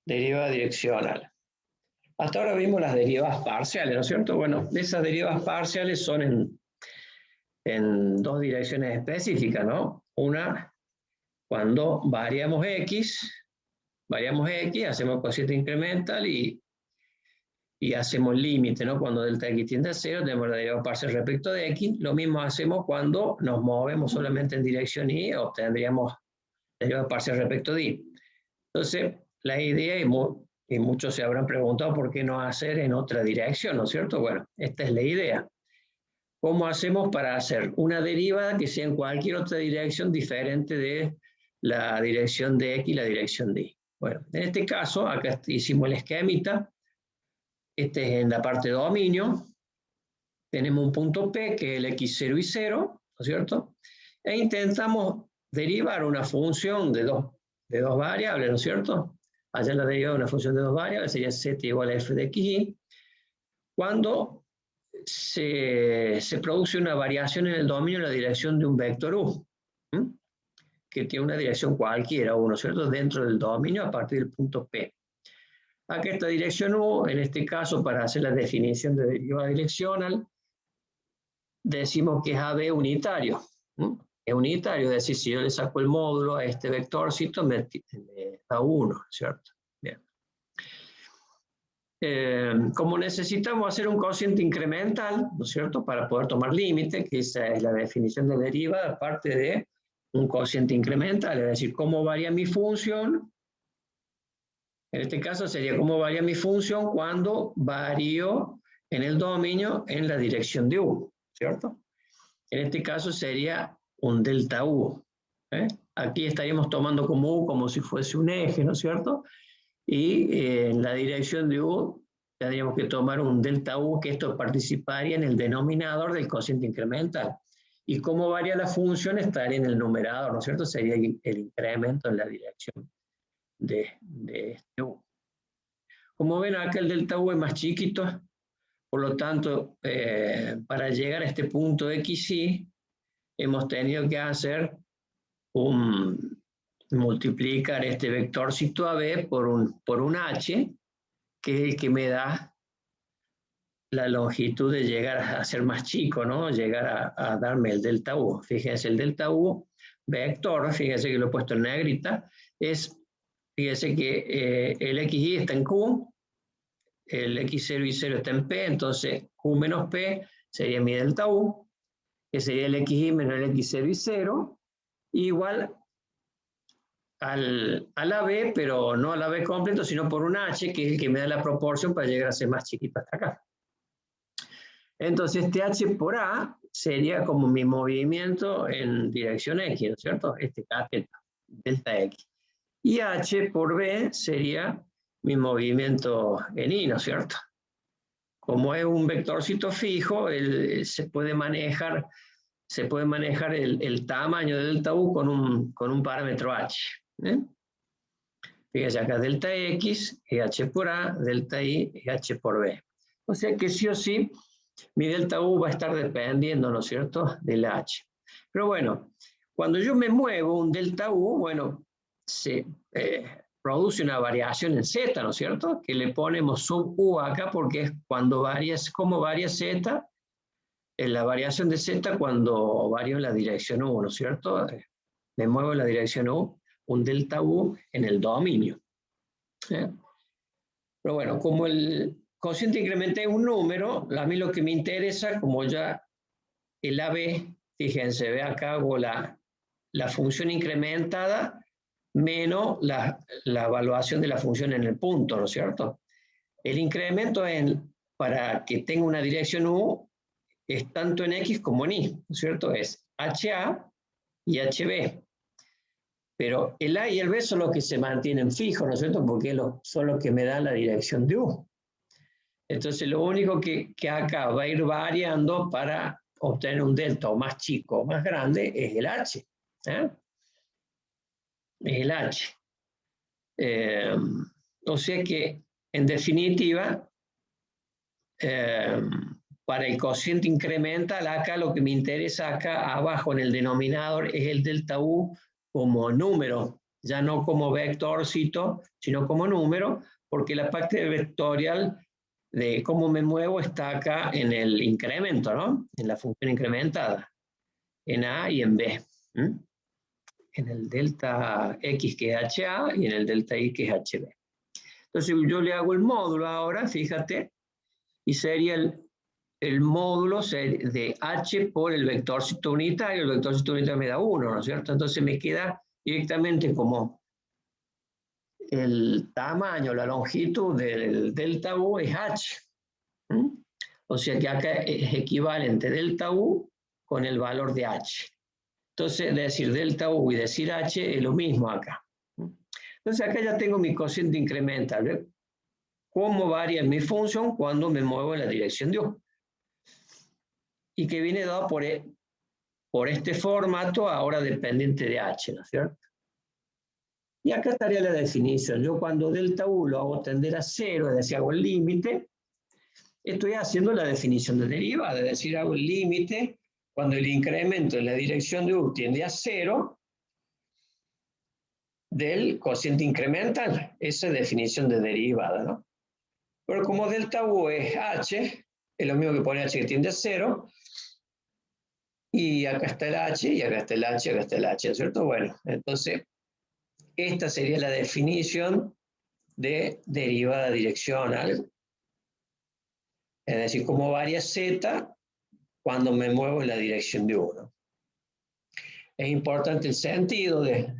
derivada direccional. Hasta ahora vimos las derivadas parciales, ¿no es cierto? Bueno, esas derivadas parciales son en dos direcciones específicas, ¿no? Una, cuando variamos x, hacemos cociente incremental y hacemos límite, ¿no? Cuando delta x tiende a 0, tenemos la derivada parcial respecto de x. Lo mismo hacemos cuando nos movemos solamente en dirección y, obtendríamos la derivada parcial respecto de y. Entonces, la idea, y muchos se habrán preguntado por qué no hacer en otra dirección, ¿no es cierto? Bueno, esta es la idea. ¿Cómo hacemos para hacer una derivada que sea en cualquier otra dirección diferente de la dirección de x y la dirección de y? Bueno, en este caso, acá hicimos el esquemita. Este es en la parte de dominio. Tenemos un punto P, que es el x0 y 0, ¿no es cierto? E intentamos derivar una función de dos variables, ¿no es cierto? Allá la derivada de una función de dos variables sería z igual a f de xy. Cuando se produce una variación en el dominio en la dirección de un vector u, que tiene una dirección cualquiera, ¿no es cierto? Dentro del dominio a partir del punto P. Acá esta dirección u, en este caso, para hacer la definición de derivada direccional, decimos que es AB unitario. Es unitario, es decir, si yo le saco el módulo a este vectorcito, me da 1, ¿cierto? Bien. Como necesitamos hacer un cociente incremental, ¿no es cierto?, para poder tomar límite, que esa es la definición de derivada, aparte de un cociente incremental, es decir, cómo varía mi función. En este caso sería cómo varía mi función cuando varío en el dominio en la dirección de u, ¿cierto? En este caso sería un delta u. Aquí estaríamos tomando como u como si fuese un eje, ¿no es cierto? Y en la dirección de u tendríamos que tomar un delta u, que esto participaría en el denominador del cociente incremental. Y cómo varía la función estaría en el numerador, ¿no es cierto? Sería el incremento en la dirección de este u. Como ven, acá el delta u es más chiquito, por lo tanto, para llegar a este punto xy, hemos tenido que hacer multiplicar este vectorcito AB por un h, que es el que me da la longitud de llegar a ser más chico, ¿no? Llegar a darme el delta U. Fíjense, el delta U vector, fíjense que lo he puesto en negrita, fíjense que el xy está en Q, el x0 y 0 está en P, entonces Q menos P sería mi delta U, que sería el xy menos el x0 y 0, igual a la B, pero no a la B completo, sino por un H, que es el que me da la proporción para llegar a ser más chiquito hasta acá. Entonces, este H por A sería como mi movimiento en dirección X, ¿no es cierto? Este cateto, delta X. Y H por B sería mi movimiento en Y, ¿no es cierto? Como es un vectorcito fijo, se puede manejar el tamaño de delta U con un parámetro H. Fíjense acá, delta X es H por A, delta Y es H por B. O sea que sí o sí, mi delta U va a estar dependiendo, ¿no es cierto?, del H. Pero bueno, cuando yo me muevo un delta U, bueno, se produce una variación en Z, ¿no es cierto?, que le ponemos sub U acá porque es cuando cómo varía Z, en la variación de Z cuando varío en la dirección U, ¿no es cierto? Me muevo en la dirección U, un delta U en el dominio. Pero bueno, como el cociente incremental es un número, a mí lo que me interesa, como ya el AB, fíjense, ve acá hago la función incrementada menos la evaluación de la función en el punto, ¿no es cierto? El incremento para que tenga una dirección U es tanto en X como en Y, ¿no es cierto? Es HA y HB. Pero el A y el B son los que se mantienen fijos, ¿no es cierto? Porque son los que me dan la dirección de U. Entonces, lo único que acá va a ir variando para obtener un delta o más chico o más grande es el H. Es el H. O sea que, en definitiva, para el cociente incremental, acá lo que me interesa acá abajo en el denominador es el delta U como número, ya no como vectorcito, sino como número, porque la parte vectorial de cómo me muevo está acá en el incremento, ¿no? En la función incrementada, en A y en B. ¿Mm? En el delta X que es HA y en el delta Y que es HB. Entonces yo le hago el módulo ahora, fíjate, y sería el módulo de H por el vectorcito unitario, el vectorcito unitario me da 1, ¿no es cierto? Entonces me queda directamente como el tamaño, la longitud del delta U es H. ¿Mm? O sea que acá es equivalente delta U con el valor de H. Entonces, decir delta U y decir H es lo mismo acá. Entonces, acá ya tengo mi cociente incremental. ¿Ve? ¿Cómo varía mi función cuando me muevo en la dirección de U? Y que viene dado por este formato ahora dependiente de H, ¿no es cierto? Y acá estaría la definición. Yo cuando delta U lo hago tender a 0, es decir, hago el límite, estoy haciendo la definición de derivada, es decir, hago el límite cuando el incremento en la dirección de U tiende a 0 del cociente incremental, esa definición de derivada, ¿no? Pero como delta U es H, es lo mismo que poner H que tiende a 0, y acá está el H, y acá está el H, y acá está el H, ¿cierto? Bueno, entonces, esta sería la definición de derivada direccional, es decir, cómo varía Z cuando me muevo en la dirección de 1. Es importante el sentido de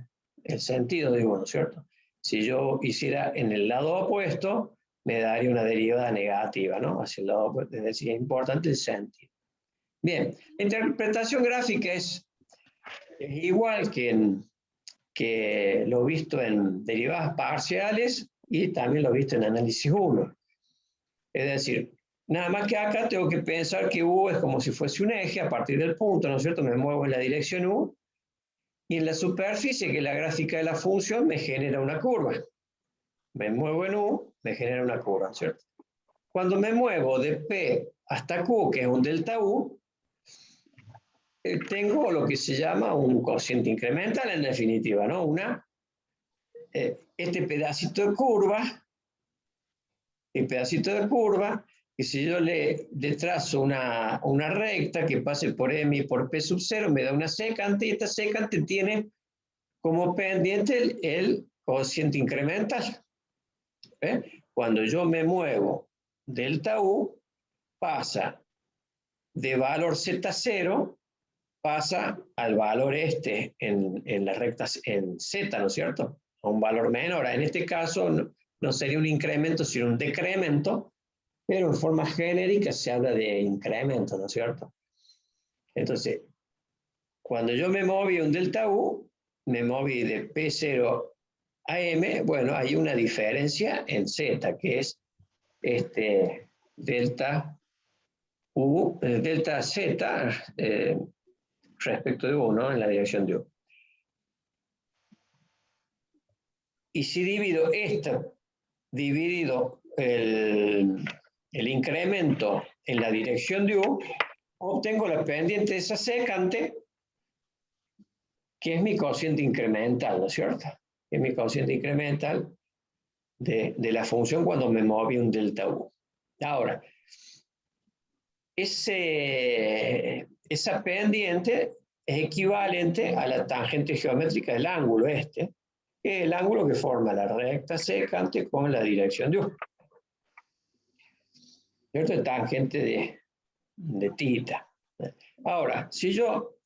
1, ¿cierto? Si yo hiciera en el lado opuesto, me daría una derivada negativa, ¿no? Hacia el lado opuesto, es decir, es importante el sentido. Bien, la interpretación gráfica es igual que lo visto en derivadas parciales y también lo visto en análisis 1. Es decir, nada más que acá tengo que pensar que U es como si fuese un eje a partir del punto, ¿no es cierto? Me muevo en la dirección U y en la superficie, que es la gráfica de la función, me genera una curva. Me muevo en U, me genera una curva, ¿cierto? Cuando me muevo de P hasta Q, que es un delta U, tengo lo que se llama un cociente incremental en definitiva, ¿no? Este pedacito de curva, y si yo le trazo una recta que pase por M y por P sub 0, me da una secante, y esta secante tiene como pendiente el cociente incremental. Cuando yo me muevo delta U, pasa de valor Z0, pasa al valor en la recta en Z, ¿no es cierto? A un valor menor. En este caso no sería un incremento, sino un decremento, pero en forma genérica se habla de incremento, ¿no es cierto? Entonces, cuando yo me moví un delta U, me moví de P0 a M, bueno, hay una diferencia en Z, que es delta U, delta Z respecto de U, ¿no? En la dirección de U. Y si divido esto, dividido el incremento en la dirección de U, obtengo la pendiente de esa secante, que es mi cociente incremental, ¿no es cierto? Es mi cociente incremental de la función cuando me moví un delta U. Ahora, esa pendiente es equivalente a la tangente geométrica del ángulo que es el ángulo que forma la recta secante con la dirección de U. ¿Cierto? El tangente de θ. Ahora, si yo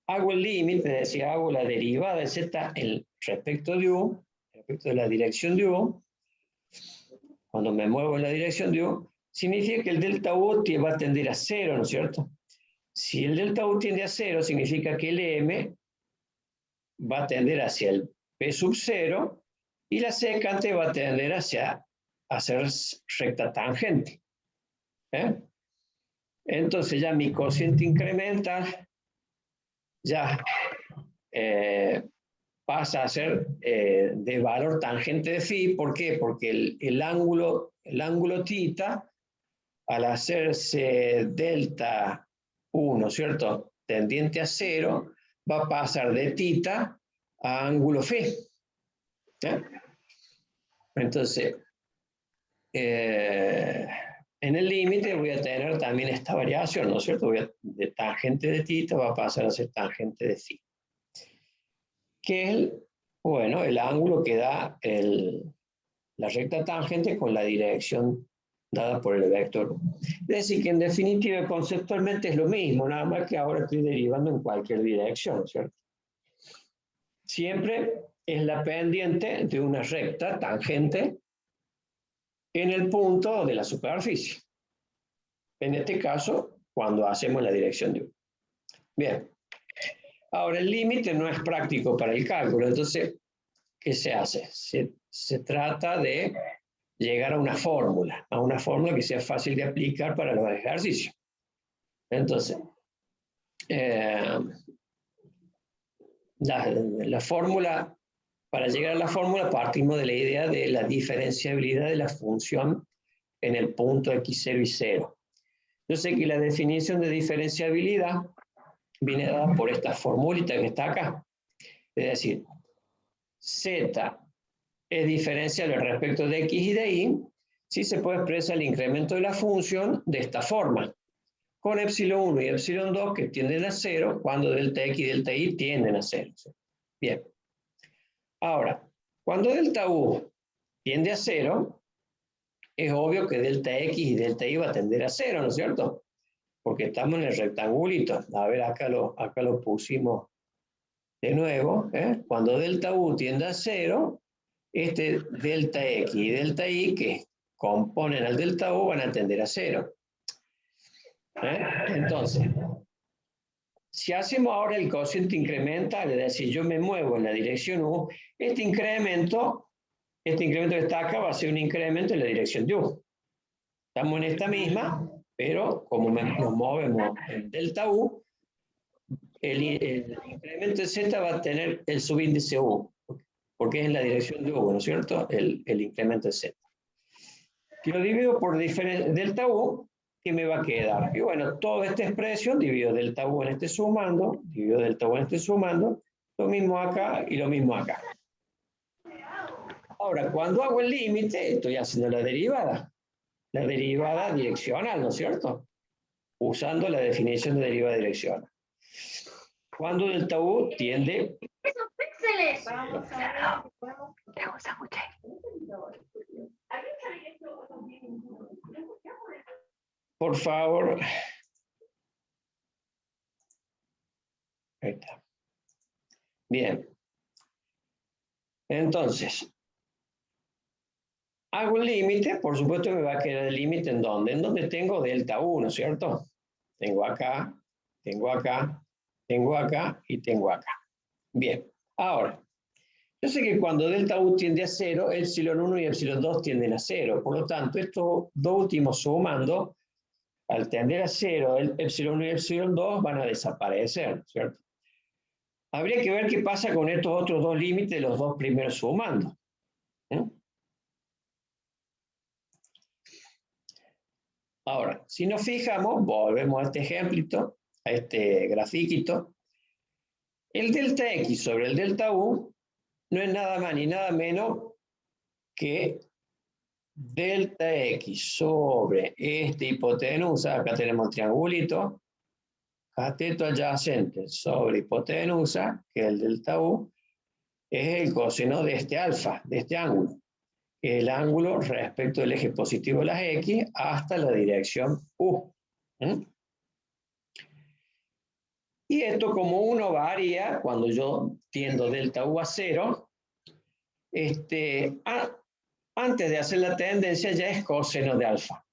hago el límite, es decir, hago la derivada de z respecto de U, respecto de la dirección de U, cuando me muevo en la dirección de U, significa que el delta U va a tender a 0, ¿no es cierto? Si el delta U tiende a 0, significa que el M va a tender hacia el P sub 0 y la secante va a tender hacia hacer recta tangente. Entonces ya mi cociente incremental ya pasa a ser de valor tangente de phi. ¿Por qué? Porque el ángulo θ, al hacerse delta 1, ¿cierto? Tendiente a 0, va a pasar de θ a ángulo phi. ¿Eh? Entonces, en el límite voy a tener también esta variación, ¿no es cierto? De tangente de θ va a pasar a ser tangente de phi. Que es, bueno, el ángulo que da la recta tangente con la dirección dada por el vector. Es decir, que en definitiva conceptualmente es lo mismo, nada más que ahora estoy derivando en cualquier dirección, ¿cierto? Siempre es la pendiente de una recta tangente en el punto de la superficie. En este caso, cuando hacemos la dirección de U. Bien. Ahora, el límite no es práctico para el cálculo, entonces, ¿qué se hace? Se trata de llegar a una fórmula que sea fácil de aplicar para los ejercicios. Entonces, la fórmula, para llegar a la fórmula partimos de la idea de la diferenciabilidad de la función en el punto x0 y 0. Yo sé que la definición de diferenciabilidad viene dada por esta formulita que está acá. Es decir, z es diferenciable respecto de x y de y, si se puede expresar el incremento de la función de esta forma, con epsilon 1 y epsilon 2 que tienden a 0 cuando delta x y delta y tienden a 0. Bien. Ahora, cuando delta u tiende a 0, es obvio que delta x y delta y va a tender a 0, ¿no es cierto? Porque estamos en el rectangulito. A ver, acá lo pusimos de nuevo. Cuando delta u tiende a 0, este delta x y delta y que componen al delta u van a tender a 0. Entonces, si hacemos ahora el cociente incremental, es decir, yo me muevo en la dirección u, este incremento que está acá va a ser un incremento en la dirección de u. Estamos en esta misma, pero como nos movemos en delta u, el incremento de z va a tener el subíndice u, porque es en la dirección de u, ¿no es cierto? El incremento de z. Que lo divido por delta u, ¿qué me va a quedar? Y bueno, toda esta expresión divido delta u en este sumando, divido delta u en este sumando, lo mismo acá y lo mismo acá. Ahora, cuando hago el límite, estoy haciendo la derivada direccional, ¿no es cierto? Usando la definición de derivada direccional. Cuando delta u tiende... ¡Esos píxeles! Vamos a ver. Por favor. Ahí está. Bien. Entonces, hago el límite, por supuesto me va a quedar el límite ¿en dónde? En donde tengo delta u, ¿no es cierto? Tengo acá, tengo acá, tengo acá y tengo acá. Bien, ahora, yo sé que cuando delta u tiende a 0, epsilon 1 y epsilon 2 tienden a 0. Por lo tanto, estos dos últimos sumando, al tender a 0, el epsilon 1 y epsilon 2 van a desaparecer, ¿cierto? Habría que ver qué pasa con estos otros dos límites de los dos primeros sumando. Ahora, si nos fijamos, volvemos a este ejemplito, a este grafiquito. El delta x sobre el delta u no es nada más ni nada menos que delta x sobre esta hipotenusa, acá tenemos el triangulito, cateto adyacente sobre hipotenusa, que es el delta u, es el coseno de este alfa, de este ángulo. El ángulo respecto del eje positivo de las x hasta la dirección u. Y esto, como uno varía cuando yo tiendo delta u a 0, antes de hacer la tendencia ya es coseno de alfa.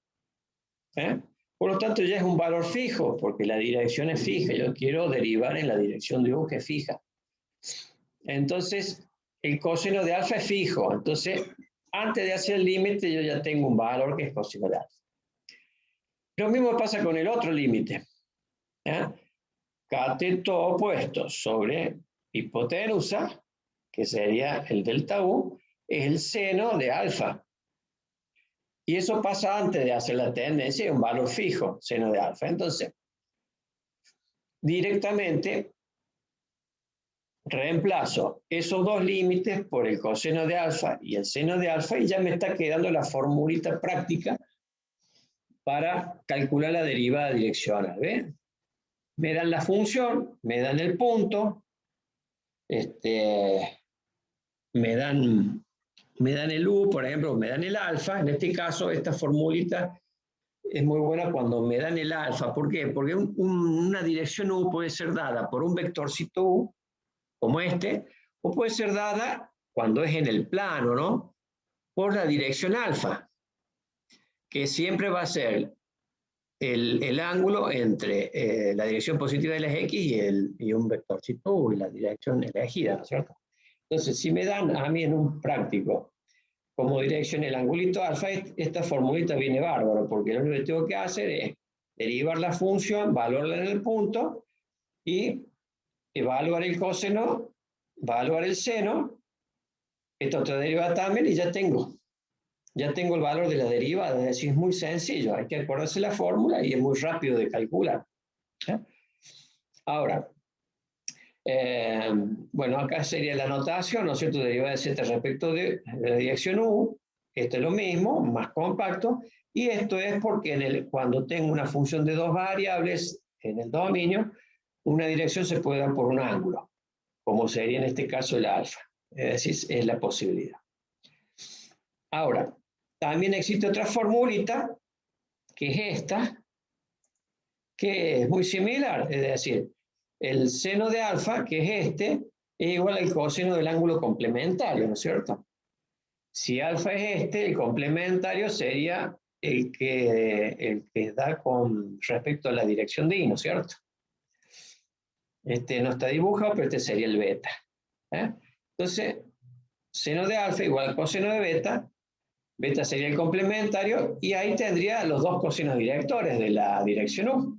Por lo tanto ya es un valor fijo, porque la dirección es fija. Yo quiero derivar en la dirección de u que es fija. Entonces, el coseno de alfa es fijo. Entonces, antes de hacer el límite yo ya tengo un valor que es coseno de alfa. Lo mismo pasa con el otro límite. Cateto opuesto sobre hipotenusa, que sería el delta u, es el seno de alfa. Y eso pasa antes de hacer la tendencia, es un valor fijo, seno de alfa. Entonces, directamente, reemplazo esos dos límites por el coseno de alfa y el seno de alfa y ya me está quedando la formulita práctica para calcular la derivada direccional. ¿Ve? Me dan la función, me dan el punto, me dan el u, por ejemplo, me dan el alfa. En este caso, esta formulita es muy buena cuando me dan el alfa. ¿Por qué? Porque una dirección u puede ser dada por un vectorcito u, como este, o puede ser dada, cuando es en el plano, ¿no?, por la dirección alfa, que siempre va a ser el ángulo entre la dirección positiva de las x y un vectorcito u, y la dirección elegida, ¿no es cierto? Entonces, si me dan a mí en un práctico como dirección el angulito alfa, esta formulita viene bárbaro, porque lo único que tengo que hacer es derivar la función, valorarla en el punto, y evaluar el coseno, evaluar el seno, esta otra derivada también, y ya tengo el valor de la derivada. Es decir, es muy sencillo, hay que acordarse la fórmula y es muy rápido de calcular. ¿Eh? Ahora, bueno, acá sería la notación, ¿no es cierto?, derivada de z respecto de la dirección u. Esto es lo mismo, más compacto, y esto es porque cuando tengo una función de dos variables en el dominio, una dirección se puede dar por un ángulo, como sería en este caso el alfa. Es decir, es la posibilidad. Ahora, también existe otra formulita, que es esta, que es muy similar, es decir, el seno de alfa, que es es igual al coseno del ángulo complementario, ¿no es cierto? Si alfa es el complementario sería el que da con respecto a la dirección de y, ¿no es cierto? Este no está dibujado, pero este sería el beta. Entonces, seno de alfa igual al coseno de beta, beta sería el complementario, y ahí tendría los dos cosenos directores de la dirección u.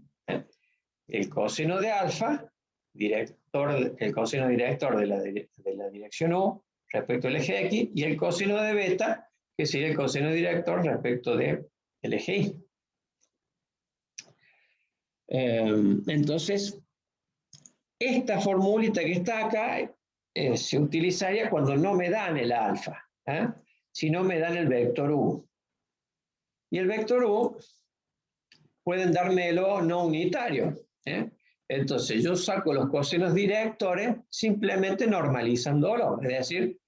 El coseno de alfa, el coseno director de la dirección u respecto al eje X, y el coseno de beta, que sería el coseno director respecto del eje Y. Entonces, esta formulita que está acá se utilizaría cuando no me dan el alfa, sino me dan el vector u. Y el vector u pueden dármelo no unitario. Entonces yo saco los cosenos directores simplemente normalizándolo. Es decir,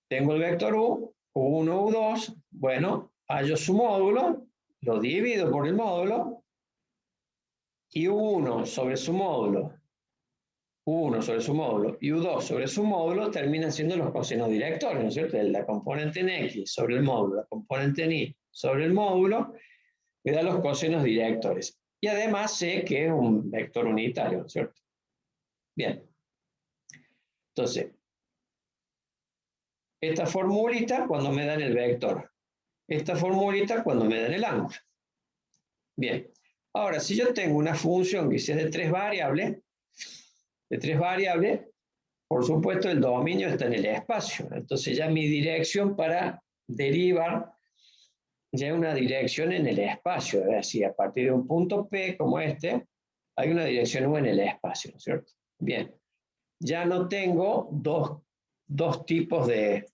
tengo el vector u, u1, u2, bueno, hallo su módulo, lo divido por el módulo, y u1 sobre su módulo, u1 sobre su módulo y u2 sobre su módulo terminan siendo los cosenos directores, ¿no es cierto? La componente en x sobre el módulo, la componente en y sobre el módulo, me da los cosenos directores. Y además sé que es un vector unitario, ¿no es cierto? Bien. Entonces, esta formulita cuando me dan el vector. Esta formulita cuando me dan el ángulo. Bien. Ahora, si yo tengo una función que sea de tres variables, por supuesto el dominio está en el espacio. Entonces ya mi dirección para derivar ya es una dirección en el espacio. Es decir, a partir de un punto P como este, hay una dirección U en el espacio, ¿no es cierto? Bien. Ya no tengo dos tipos de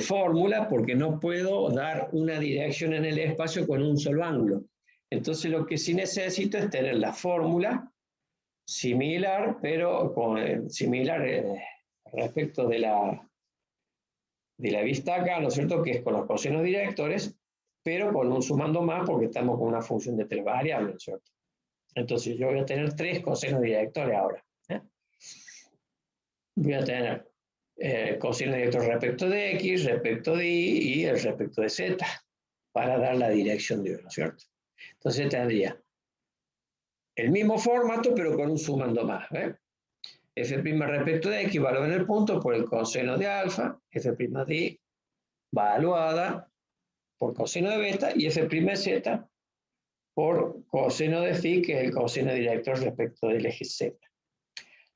fórmula porque no puedo dar una dirección en el espacio con un solo ángulo. Entonces lo que sí necesito es tener la fórmula similar, pero similar respecto de la vista acá, ¿no es cierto?, que es con los cosenos directores, pero con un sumando más porque estamos con una función de tres variables, ¿no es cierto? Entonces yo voy a tener tres cosenos directores ahora. Voy a tener coseno director respecto de x, respecto de y el respecto de z, para dar la dirección de U, ¿no es cierto? Entonces tendría el mismo formato, pero con un sumando más. F' respecto de x valorado en el punto por el coseno de alfa, F' de y valuada por coseno de beta, y F' de z por coseno de phi, que es el coseno director respecto del eje z.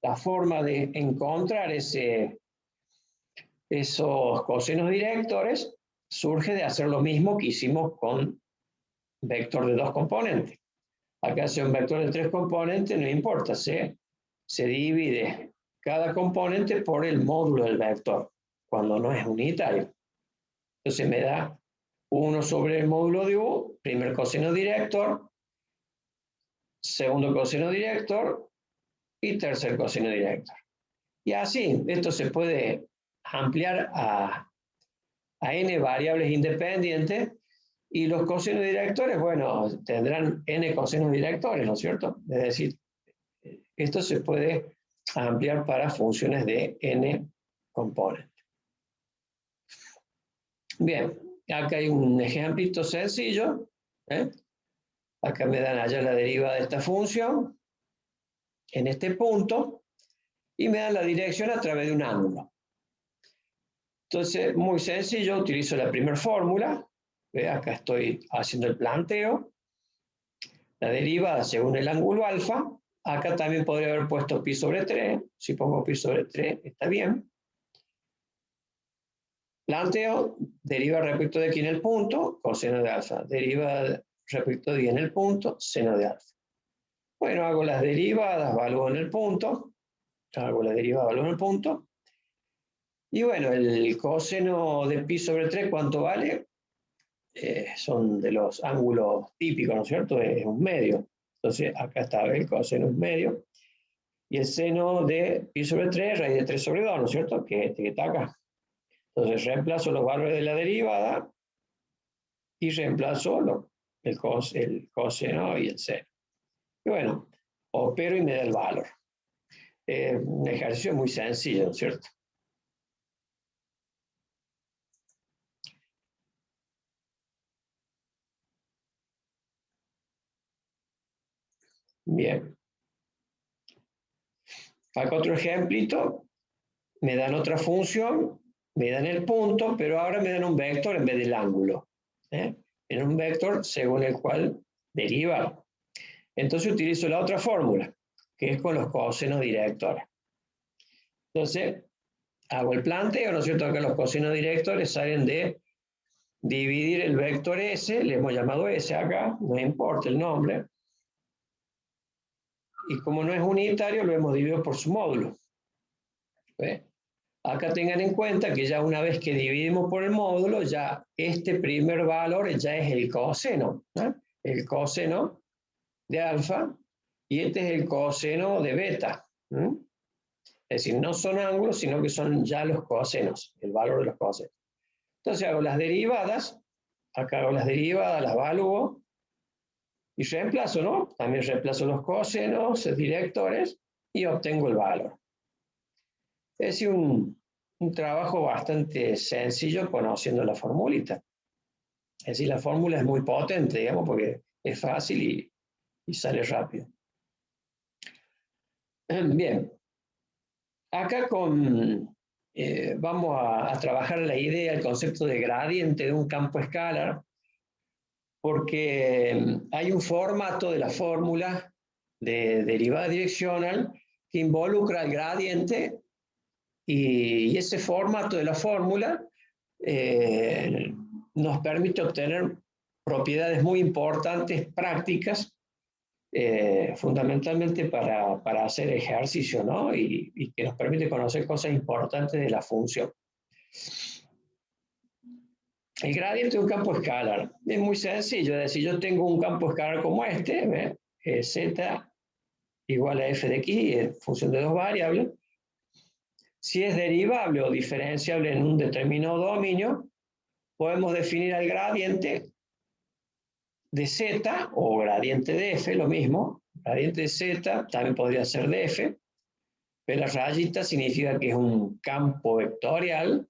La forma de encontrar esos cosenos directores surge de hacer lo mismo que hicimos con vector de dos componentes. Acá sea un vector de tres componentes, no importa, se divide cada componente por el módulo del vector, cuando no es unitario. Entonces me da 1 sobre el módulo de U, primer coseno director, segundo coseno director y tercer coseno director. Y así, esto se puede ampliar a n variables independientes, y los cosenos directores, bueno, tendrán n cosenos directores, ¿no es cierto? Es decir, esto se puede ampliar para funciones de n componentes. Bien, acá hay un ejemplito sencillo, ¿eh? Acá me dan allá la derivada de esta función, en este punto, y me dan la dirección a través de un ángulo. Entonces, muy sencillo, utilizo la primera fórmula, ¿ve? Acá estoy haciendo el planteo, la derivada según el ángulo alfa. Acá también podría haber puesto pi sobre 3, si pongo pi sobre 3 está bien. Planteo, deriva respecto de aquí en el punto, coseno de alfa, deriva respecto de y en el punto, seno de alfa. Bueno, hago las derivadas, evalúo en el punto, hago la derivada, evalúo en el punto, y bueno, el coseno de pi sobre 3, ¿cuánto vale? Son de los ángulos típicos, ¿no es cierto? Es un medio. Entonces, acá está el coseno es medio. Y el seno de pi sobre 3, raíz de 3 sobre 2, ¿no es cierto? Que este que está acá. Entonces, reemplazo los valores de la derivada y reemplazo el coseno y el seno. Y bueno, opero y me da el valor. Un ejercicio muy sencillo, ¿no es cierto? Bien. Acá otro ejemplito. Me dan otra función, me dan el punto, pero ahora me dan un vector en vez del ángulo. En un vector según el cual deriva. Entonces utilizo la otra fórmula, que es con los cosenos directores. Entonces, hago el planteo, ¿no es cierto? Acá los cosenos directores salen de dividir el vector S, le hemos llamado S acá, no importa el nombre, y como no es unitario, lo hemos dividido por su módulo. ¿Ve? Acá tengan en cuenta que ya una vez que dividimos por el módulo, ya este primer valor ya es el coseno, ¿no? El coseno de alfa, y este es el coseno de beta. ¿No? Es decir, no son ángulos, sino que son ya los cosenos, el valor de los cosenos. Entonces hago las derivadas, acá hago las derivadas, las evalúo, y reemplazo, ¿no? También reemplazo los cosenos directores y obtengo el valor. Es decir, un trabajo bastante sencillo conociendo la formulita. Es decir, la fórmula es muy potente, digamos, porque es fácil y sale rápido. Bien, acá vamos a trabajar la idea, el concepto de gradiente de un campo escalar, porque hay un formato de la fórmula de derivada direccional que involucra el gradiente, y ese formato de la fórmula nos permite obtener propiedades muy importantes, prácticas, fundamentalmente para hacer ejercicio, ¿no? Y que nos permite conocer cosas importantes de la función. El gradiente de un campo escalar es muy sencillo, es decir, yo tengo un campo escalar como este, z igual a f de x, en función de dos variables. Si es derivable o diferenciable en un determinado dominio, podemos definir al gradiente de z o gradiente de f, lo mismo. Gradiente de z también podría ser de f, pero la rayita significa que es un campo vectorial.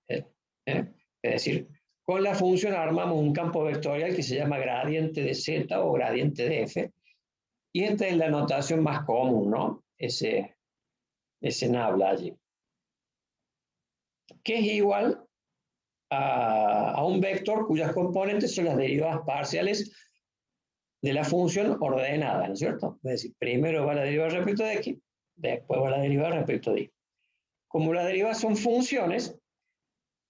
Es decir, con la función armamos un campo vectorial que se llama gradiente de z o gradiente de f, y esta es la notación más común, ¿no? Ese nabla allí. Que es igual a un vector cuyas componentes son las derivadas parciales de la función ordenada, ¿no es cierto? Es decir, primero va la derivada respecto de x, después va la derivada respecto de y. Como las derivadas son funciones,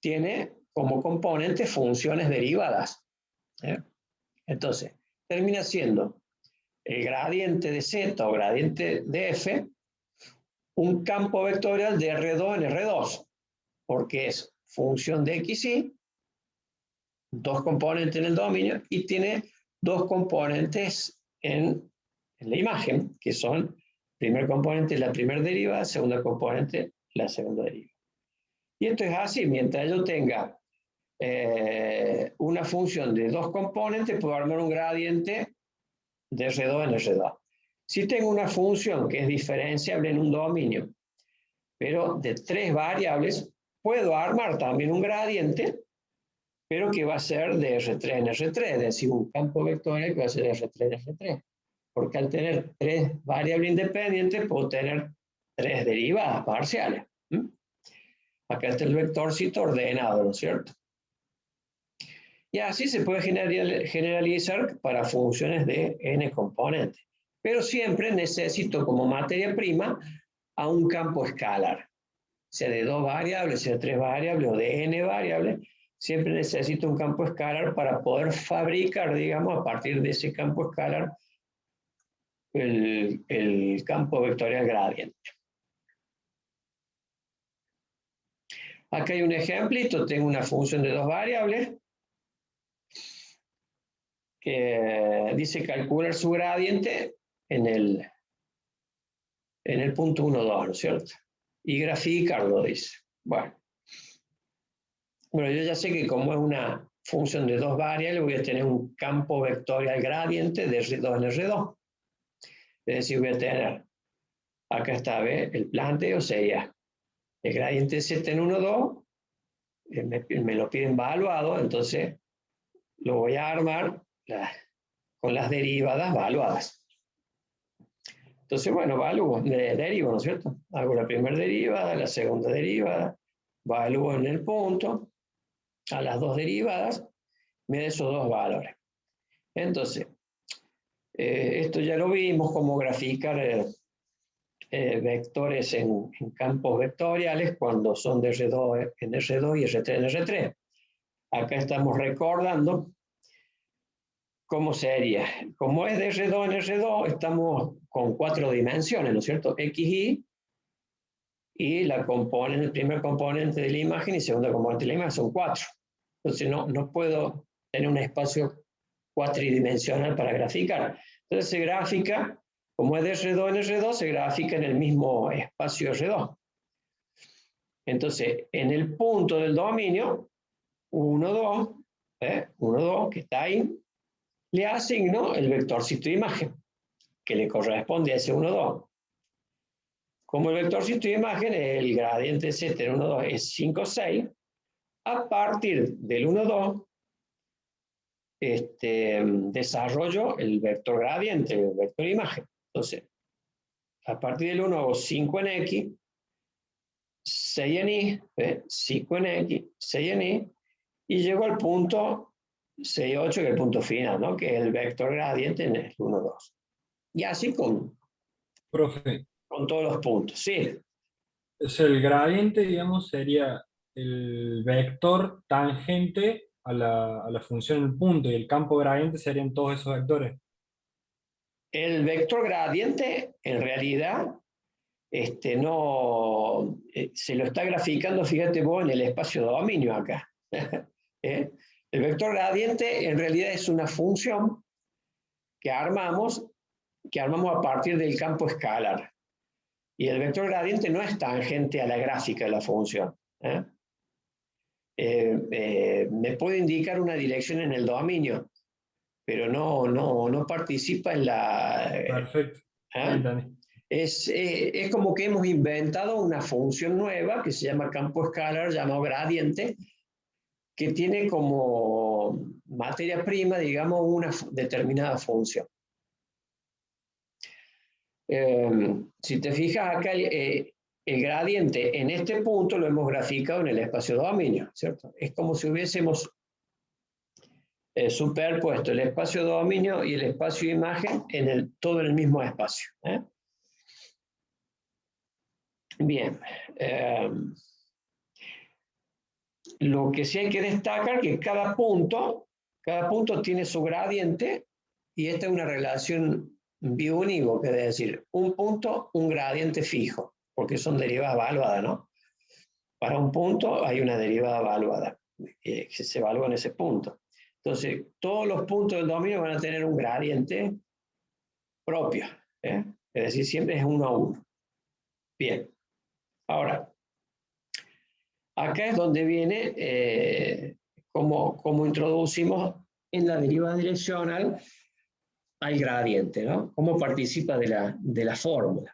tiene como componente funciones derivadas. Entonces, termina siendo el gradiente de z o gradiente de f un campo vectorial de R2 en R2, porque es función de x, y dos componentes en el dominio, y tiene dos componentes en la imagen, que son primer componente la primera derivada, segunda componente la segunda derivada. Y esto es así, mientras yo tenga una función de dos componentes, puedo armar un gradiente de R2 en R2. Si tengo una función que es diferenciable en un dominio, pero de tres variables, puedo armar también un gradiente, pero que va a ser de R3 en R3, es decir, un campo vectorial que va a ser de R3 en R3. Porque al tener tres variables independientes, puedo tener tres derivadas parciales. Acá está el vectorcito ordenado, ¿no es cierto? Y así se puede generalizar para funciones de n componentes. Pero siempre necesito como materia prima a un campo escalar. Sea de dos variables, sea de tres variables o de n variables, siempre necesito un campo escalar para poder fabricar, digamos, a partir de ese campo escalar, el campo vectorial gradiente. Acá hay un ejemplito, tengo una función de dos variables que dice calcular su gradiente en el punto 1, 2, ¿no es cierto? Y graficarlo, dice. Bueno, yo ya sé que como es una función de dos variables, voy a tener un campo vectorial gradiente de R2 en R2. Es decir, voy a tener, acá está, ¿ve? El planteo sería el gradiente Z en 1, 2, me lo piden valuado, entonces lo voy a armar con las derivadas valuadas. Entonces, bueno, derivo, ¿no es cierto? Hago la primera derivada, la segunda derivada, valúo en el punto, a las dos derivadas, me da esos dos valores. Entonces, esto ya lo vimos, cómo graficar vectores en campos vectoriales cuando son de R2 en R2 y R3 en R3. Acá estamos recordando cómo sería. Como es de R2 en R2, estamos con cuatro dimensiones, ¿no es cierto? X, y el primer componente de la imagen y segunda componente de la imagen son cuatro. Entonces no puedo tener un espacio cuatridimensional para graficar. Entonces se grafica, como es de R2 en R2, se grafica en el mismo espacio R2. Entonces, en el punto del dominio, 1, 2, 1, 2, que está ahí, le asigno el vectorcito de imagen, que le corresponde a ese 1, 2. Como el vectorcito de imagen, el gradiente Z en 1, 2 es 5, 6, a partir del 1, 2, desarrollo el vector gradiente, el vector imagen. Entonces, a partir del 1 hago 5 en X, 6 en Y, 5 en X, 6 en Y, y llego al punto 6, 8, que es el punto final, ¿no? Que es el vector gradiente en el 1, 2. Y así Profe, con todos los puntos, sí. es el gradiente, digamos, sería el vector tangente a la función del punto, y el campo gradiente serían todos esos vectores. El vector gradiente, en realidad, no, se lo está graficando, fíjate vos, en el espacio de dominio acá. ¿Eh? El vector gradiente, en realidad, es una función que armamos a partir del campo escalar. Y el vector gradiente no es tangente a la gráfica de la función. Me puede indicar una dirección en el dominio, pero no participa en la... Perfecto, ahí entendí. Es como que hemos inventado una función nueva que se llama campo escalar, llamado gradiente, que tiene como materia prima, digamos, una determinada función. Si te fijas acá, el gradiente en este punto lo hemos graficado en el espacio dominio, ¿cierto? Es como si hubiésemos superpuesto el espacio dominio y el espacio imagen todo en el mismo espacio. Bien. Lo que sí hay que destacar que cada punto tiene su gradiente, y esta es una relación biunívoca, es decir, un punto, un gradiente fijo. porque son derivadas evaluadas, ¿no? Para un punto hay una derivada evaluada, que se evalúa en ese punto. Entonces, todos los puntos del dominio van a tener un gradiente propio, ¿eh? Es decir, siempre es 1 a 1. Bien. Ahora, acá es donde viene cómo introducimos en la derivada direccional al gradiente, ¿no? Cómo participa de la fórmula.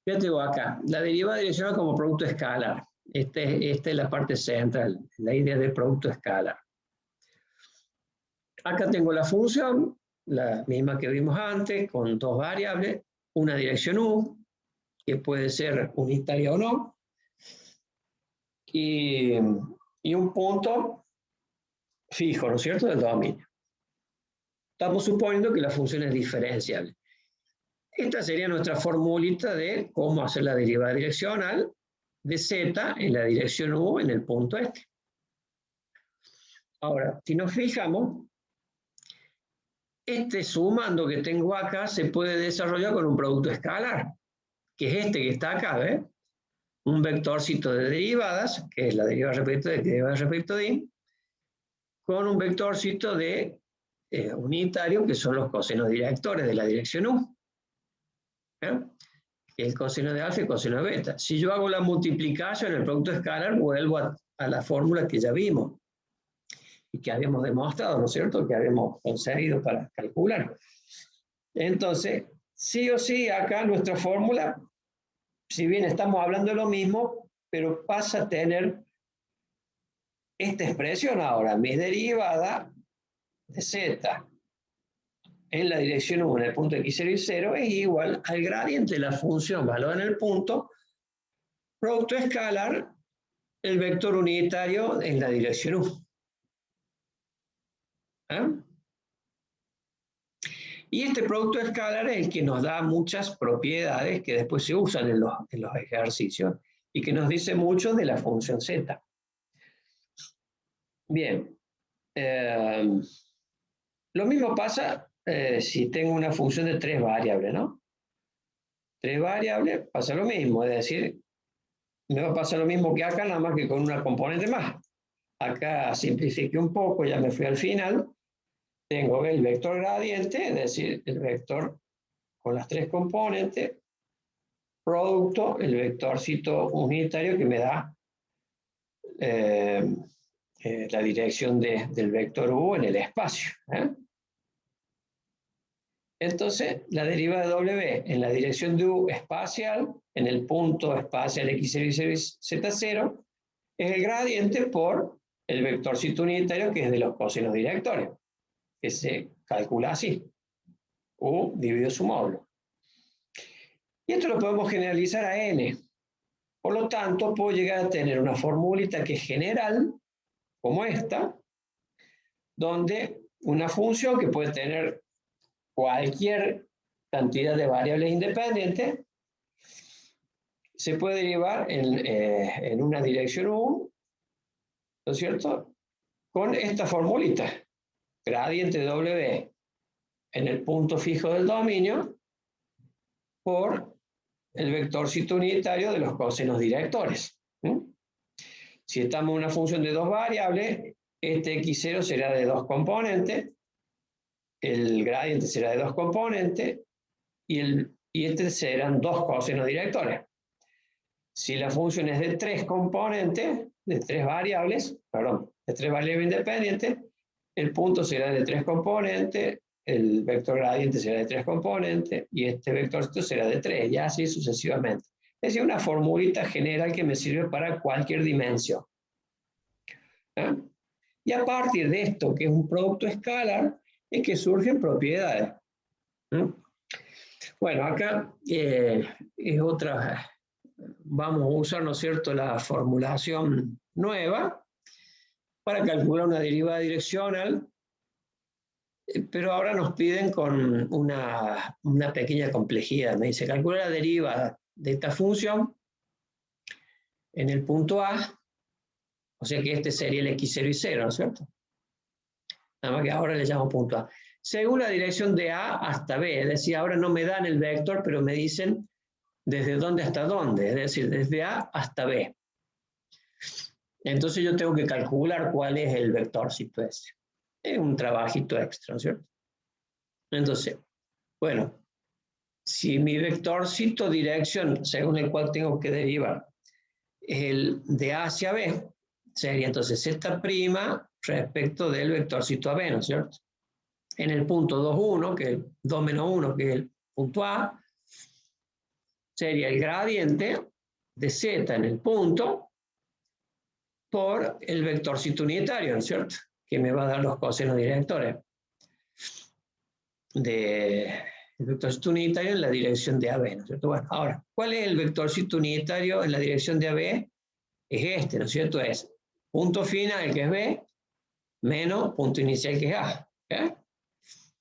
Ya tengo acá, la derivada direccional como producto escalar. Esta es la parte central, la idea del producto escalar. Acá tengo la función, la misma que vimos antes, con dos variables, una dirección U, que puede ser unitaria o no, y un punto fijo, ¿no es cierto?, del dominio. Estamos suponiendo que la función es diferenciable. Esta sería nuestra formulita de cómo hacer la derivada direccional de z en la dirección U en el punto este. Ahora, si nos fijamos, este sumando que tengo acá se puede desarrollar con un producto escalar, que es este que está acá, ¿ves? Un vectorcito de derivadas, que es la derivada respecto de I, con un vectorcito de unitario, que son los cosenos directores de la dirección U. ¿Eh? El coseno de alfa y el coseno de beta. Si yo hago la multiplicación en el producto escalar, vuelvo a la fórmula que ya vimos y que habíamos demostrado, ¿no es cierto?, que habíamos conseguido para calcular. Entonces, sí o sí, acá nuestra fórmula, si bien estamos hablando de lo mismo, pero pasa a tener esta expresión ahora, mi derivada de z en la dirección 1, en el punto x0 y 0, es igual al gradiente de la función valorada en el punto, producto escalar, el vector unitario en la dirección U. ¿Eh? Y este producto escalar es el que nos da muchas propiedades que después se usan en los ejercicios y que nos dice mucho de la función z. Bien. Lo mismo pasa si tengo una función de 3 variables, ¿no? 3 variables pasa lo mismo, es decir, me va a pasar lo mismo que acá, nada más que con una componente más. Acá simplifiqué un poco, ya me fui al final. Tengo el vector gradiente, es decir, el vector con las 3 componentes, producto, el vectorcito unitario que me da la dirección del vector U en el espacio. Entonces, la derivada de W en la dirección de U espacial, en el punto espacial x0 y z0, es el gradiente por el vectorcito unitario que es de los cosenos directores, que se calcula así, U dividido su módulo. Y esto lo podemos generalizar a n. Por lo tanto, puedo llegar a tener una formulita que es general, como esta, donde una función que puede tener cualquier cantidad de variables independientes se puede derivar en una dirección U, ¿no es cierto?, con esta formulita, gradiente W en el punto fijo del dominio por el vectorcito unitario de los cosenos directores. Si estamos en una función de 2 variables, este x0 será de 2 componentes, el gradiente será de 2 componentes y este serán 2 cosenos directores. Si la función es de 3 componentes, de 3 variables, perdón, de 3 variables independientes, el punto será de 3 componentes, el vector gradiente será de 3 componentes y este vectorcito será de 3, y así sucesivamente. Es decir, una formulita general que me sirve para cualquier dimensión. ¿Eh? Y a partir de esto, que es un producto escalar, es que surgen propiedades. Bueno, acá es otra, vamos a usar, ¿no es cierto?, la formulación nueva para calcular una derivada direccional, pero ahora nos piden con una pequeña complejidad. Me dice, calcula la derivada de esta función en el punto A, o sea que este sería el x0 y 0, ¿no es cierto? Nada más que ahora le llamo punto A. Según la dirección de A hasta B, es decir, ahora no me dan el vector, pero me dicen ¿Desde dónde hasta dónde? Es decir, desde A hasta B. Entonces yo tengo que calcular cuál es el vectorcito ese. Es un trabajito extra, ¿no es cierto? Entonces, bueno, si mi vectorcito dirección según el cual tengo que derivar el de A hacia B, sería entonces Z' respecto del vectorcito AB, ¿no es cierto? En el punto 2, 1, que es el 2 menos 1, que es el punto A, sería el gradiente de Z en el punto por el vectorcito unitario, ¿no es cierto? Que me va a dar los cosenos directores del vectorcito unitario en la dirección de AB, ¿no es cierto? Bueno, ahora, ¿cuál es el vectorcito unitario en la dirección de AB? Es este, ¿no es cierto? Es punto final, que es B, menos punto inicial, que es A. ¿Okay?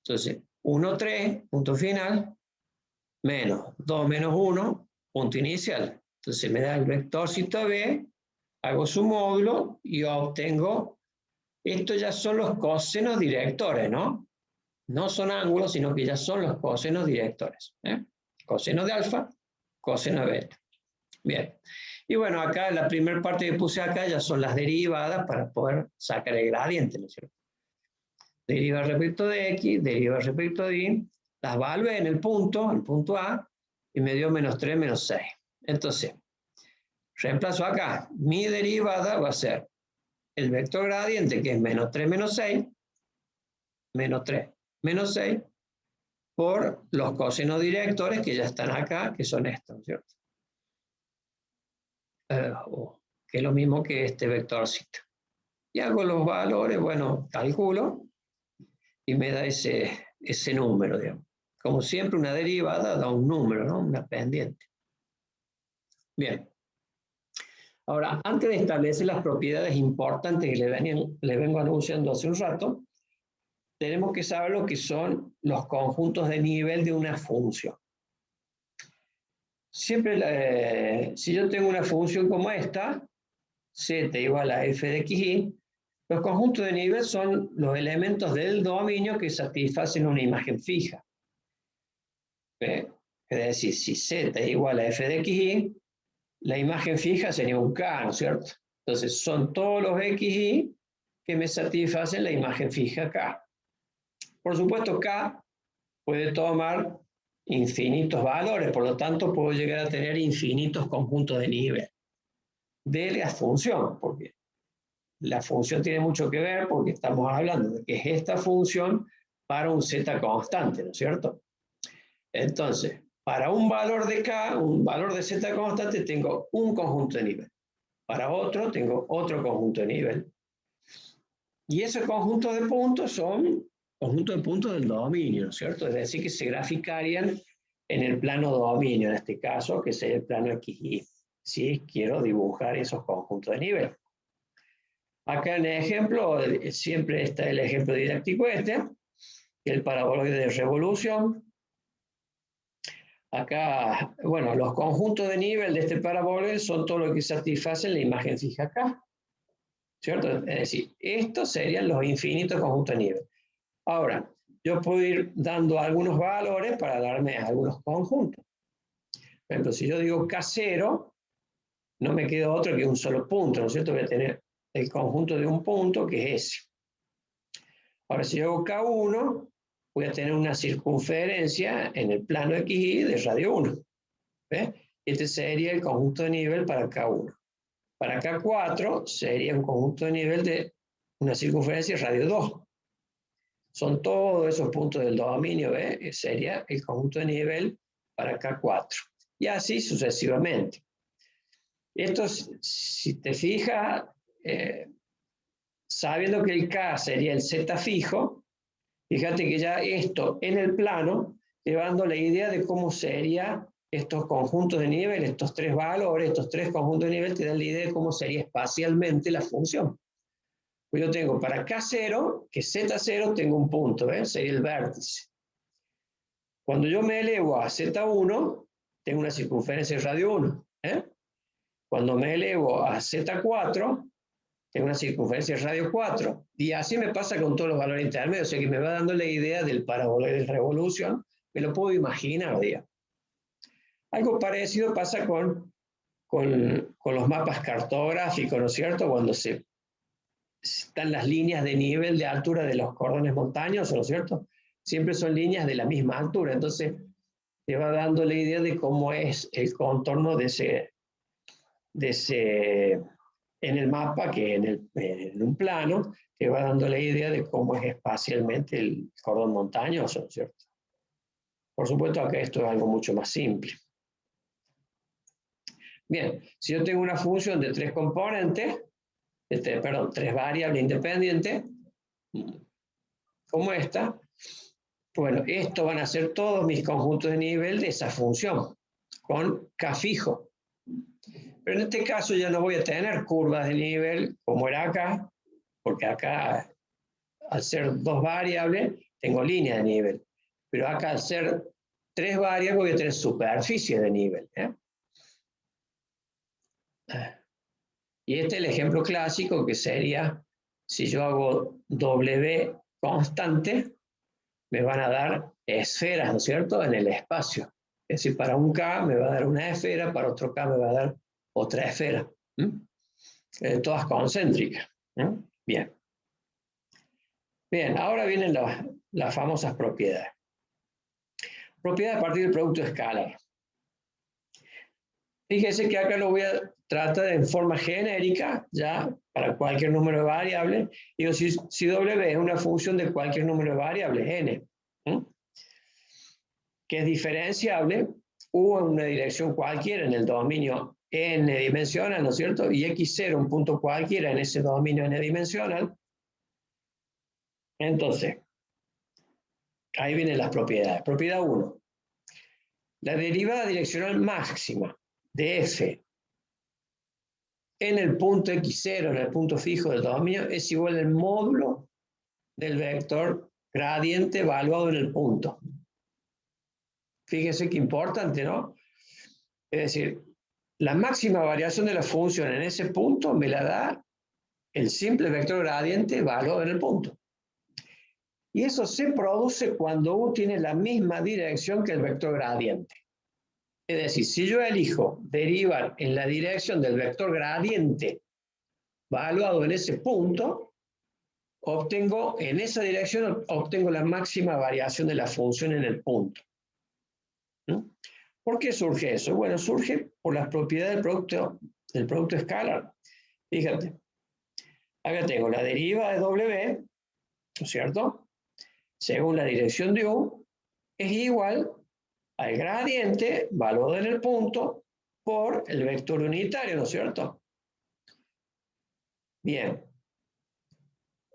Entonces, 1, 3, punto final, menos 2 menos 1, punto inicial. Entonces me da el vectorcito AB, hago su módulo y obtengo, estos ya son los cosenos directores, ¿no? No son ángulos, sino que ya son los cosenos directores. Coseno de alfa, coseno de beta. Bien. Y bueno, acá la primera parte que puse acá ya son las derivadas para poder sacar el gradiente, ¿no es cierto? Deriva respecto de X, deriva respecto de Y, las evalué en el punto A, y me dio menos 3, menos 6. Entonces, reemplazo acá. Mi derivada va a ser el vector gradiente, que es menos 3, menos 6, menos 3, menos 6, por los cosenos directores que ya están acá, que son estos, ¿no es cierto? Que es lo mismo que este vectorcito. Y hago los valores, bueno, calculo, y me da ese número, digamos. Como siempre, una derivada da un número, ¿no? Una pendiente. Bien. Ahora, antes de establecer las propiedades importantes que le vengo anunciando hace un rato, tenemos que saber lo que son los conjuntos de nivel de una función. Siempre, si yo tengo una función como esta, z igual a f de xy, los conjuntos de nivel son los elementos del dominio que satisfacen una imagen fija. Es decir, si z igual a f de xy, la imagen fija sería un k, ¿no es cierto? Entonces son todos los xy que me satisfacen la imagen fija k. Por supuesto, k puede tomar infinitos valores, por lo tanto puedo llegar a tener infinitos conjuntos de nivel de la función, porque la función tiene mucho que ver porque estamos hablando de que es esta función para un z constante, ¿no es cierto? Entonces, para un valor de k, un valor de z constante, tengo un conjunto de nivel. Para otro, tengo otro conjunto de nivel. Y esos conjuntos de puntos son conjuntos de puntos del dominio, ¿no es cierto? Es decir, que se graficarían en el plano dominio, en este caso, que sería el plano XY, si quiero dibujar esos conjuntos de nivel. Acá en el ejemplo, siempre está el ejemplo didáctico el paraboloide de revolución. Acá, bueno, los conjuntos de nivel de este paraboloide son todo lo que satisfacen la imagen fija acá, ¿cierto? Es decir, estos serían los infinitos conjuntos de nivel. Ahora, yo puedo ir dando algunos valores para darme algunos conjuntos. Por ejemplo, si yo digo K0, no me queda otro que un solo punto, ¿no es cierto? Voy a tener el conjunto de un punto, que es ese. Ahora, si yo hago K1, voy a tener una circunferencia en el plano XY de radio 1. ¿Ves? Este sería el conjunto de nivel para K1. Para K4 sería un conjunto de nivel de una circunferencia radio 2. Son todos esos puntos del dominio, ¿ves? Sería el conjunto de nivel para K4. Y así sucesivamente. Esto, si te fijas, sabiendo que el K sería el Z fijo, fíjate que ya esto en el plano, llevando la idea de cómo serían estos conjuntos de nivel, estos tres valores, estos tres conjuntos de nivel, te dan la idea de cómo sería espacialmente la función. Pues yo tengo para K0, que es Z0, tengo un punto, sería el vértice. Cuando yo me elevo a Z1, tengo una circunferencia de radio 1. Cuando me elevo a Z4, tengo una circunferencia de radio 4. Y así me pasa con todos los valores intermedios, o sea que me va dando la idea del paraboloide de revolución, me lo puedo imaginar, digamos. Algo parecido pasa con los mapas cartográficos, ¿no es cierto? Cuando están las líneas de nivel de altura de los cordones montañosos, ¿no es cierto? Siempre son líneas de la misma altura, entonces te va dando la idea de cómo es el contorno de ese en el mapa, que en un plano, te va dando la idea de cómo es espacialmente el cordón montañoso, ¿no es cierto? Por supuesto, acá esto es algo mucho más simple. Bien, si yo tengo una función de 3 componentes, perdón, 3 variables independientes, como esta, bueno, estos van a ser todos mis conjuntos de nivel de esa función, con K fijo. Pero en este caso ya no voy a tener curvas de nivel como era acá, porque acá, al ser 2 variables, tengo línea de nivel. Pero acá, al ser 3 variables, voy a tener superficie de nivel. Y este es el ejemplo clásico, que sería, si yo hago W constante, me van a dar esferas, ¿no es cierto?, en el espacio. Es decir, para un K me va a dar una esfera, para otro K me va a dar otra esfera. Todas concéntricas. Bien. Bien, ahora vienen las famosas propiedades. Propiedades a partir del producto escalar. Fíjese que acá lo voy a tratar en forma genérica, ya, para cualquier número de variables. Digo, si W es una función de cualquier número de variables, n, que es diferenciable, U en una dirección cualquiera en el dominio n dimensional, ¿no es cierto? Y x0, un punto cualquiera en ese dominio n dimensional. Entonces, ahí vienen las propiedades. Propiedad 1. La derivada direccional máxima de f en el punto x0, en el punto fijo del dominio, es igual al módulo del vector gradiente evaluado en el punto. Fíjese qué importante, ¿no? Es decir, la máxima variación de la función en ese punto me la da el simple vector gradiente evaluado en el punto. Y eso se produce cuando U tiene la misma dirección que el vector gradiente. Es decir, si yo elijo derivar en la dirección del vector gradiente evaluado en ese punto, obtengo, en esa dirección, obtengo la máxima variación de la función en el punto. ¿Por qué surge eso? Bueno, surge por las propiedades del producto escalar. Fíjate, acá tengo la deriva de W, ¿no es cierto?, según la dirección de U, es igual al gradiente, evaluado en el punto, por el vector unitario, ¿no es cierto? Bien.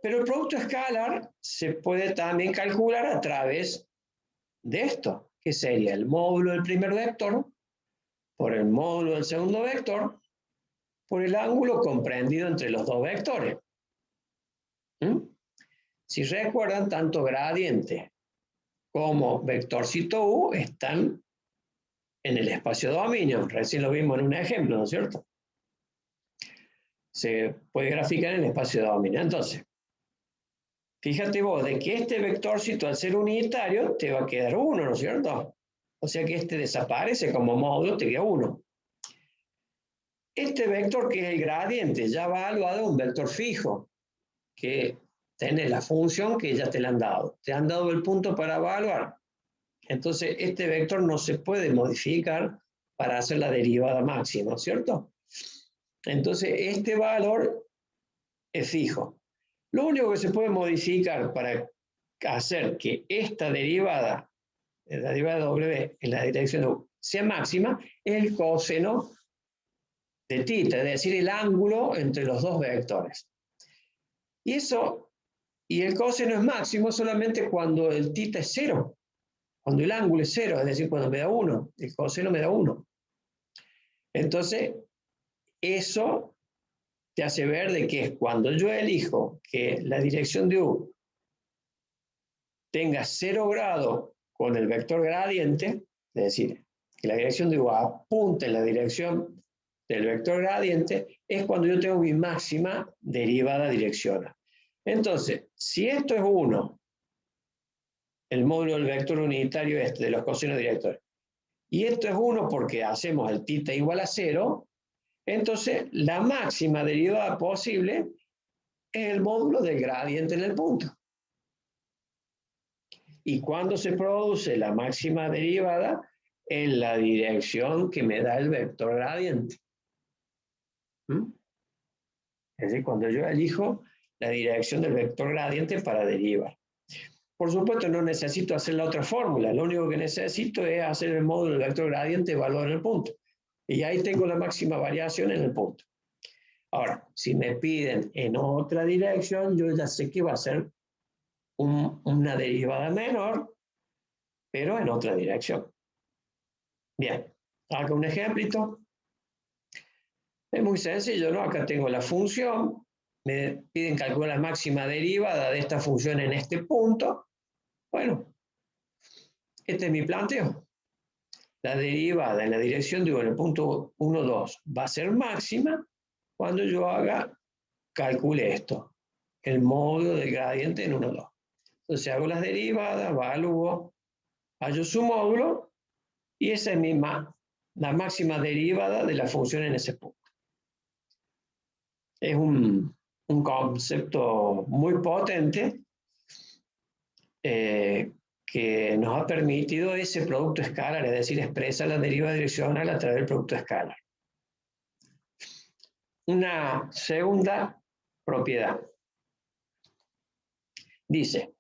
Pero el producto escalar se puede también calcular a través de esto, que sería el módulo del primer vector por el módulo del segundo vector por el ángulo comprendido entre los dos vectores. Si recuerdan, tanto gradiente como vectorcito U están en el espacio dominio. Recién lo vimos en un ejemplo, ¿no es cierto? Se puede graficar en el espacio dominio. Entonces, fíjate vos de que este vectorcito, al ser unitario, te va a quedar 1, ¿no es cierto? O sea que este desaparece como módulo, te queda 1. Este vector, que es el gradiente, ya va evaluado un vector fijo, que tiene la función que ya te la han dado. Te han dado el punto para evaluar. Entonces, este vector no se puede modificar para hacer la derivada máxima, ¿cierto? Entonces, este valor es fijo. Lo único que se puede modificar para hacer que esta derivada, la derivada de W en la dirección de U, sea máxima, es el coseno de θ, es decir, el ángulo entre los dos vectores. Y el coseno es máximo solamente cuando el θ es 0. Cuando el ángulo es 0, es decir, cuando me da 1, el coseno me da 1. Entonces, eso te hace ver de que es cuando yo elijo que la dirección de U tenga 0 grado con el vector gradiente, es decir, que la dirección de U apunte en la dirección del vector gradiente, es cuando yo tengo mi máxima derivada direccional. Entonces, si esto es 1, el módulo del vector unitario de los cosenos directores, y esto es 1 porque hacemos el θ igual a 0, entonces la máxima derivada posible es el módulo del gradiente en el punto. Y cuando se produce la máxima derivada, en la dirección que me da el vector gradiente. Es decir, cuando yo elijo la dirección del vector gradiente para derivar. Por supuesto, no necesito hacer la otra fórmula. Lo único que necesito es hacer el módulo del vector gradiente evaluado en el punto. Y ahí tengo la máxima variación en el punto. Ahora, si me piden en otra dirección, yo ya sé que va a ser una derivada menor, pero en otra dirección. Bien, hago un ejemplito. Es muy sencillo, ¿no? Acá tengo la función, me piden calcular la máxima derivada de esta función en este punto. Bueno, este es mi planteo. La derivada en la dirección de el punto 1, 2 va a ser máxima cuando yo calcule esto, el módulo del gradiente en 1, 2. Entonces hago las derivadas, evalúo, hallo su módulo, y esa es la máxima derivada de la función en ese punto. Es un concepto muy potente que nos ha permitido ese producto escalar, es decir, expresa la derivada direccional a través del producto escalar. Una segunda propiedad. Dice,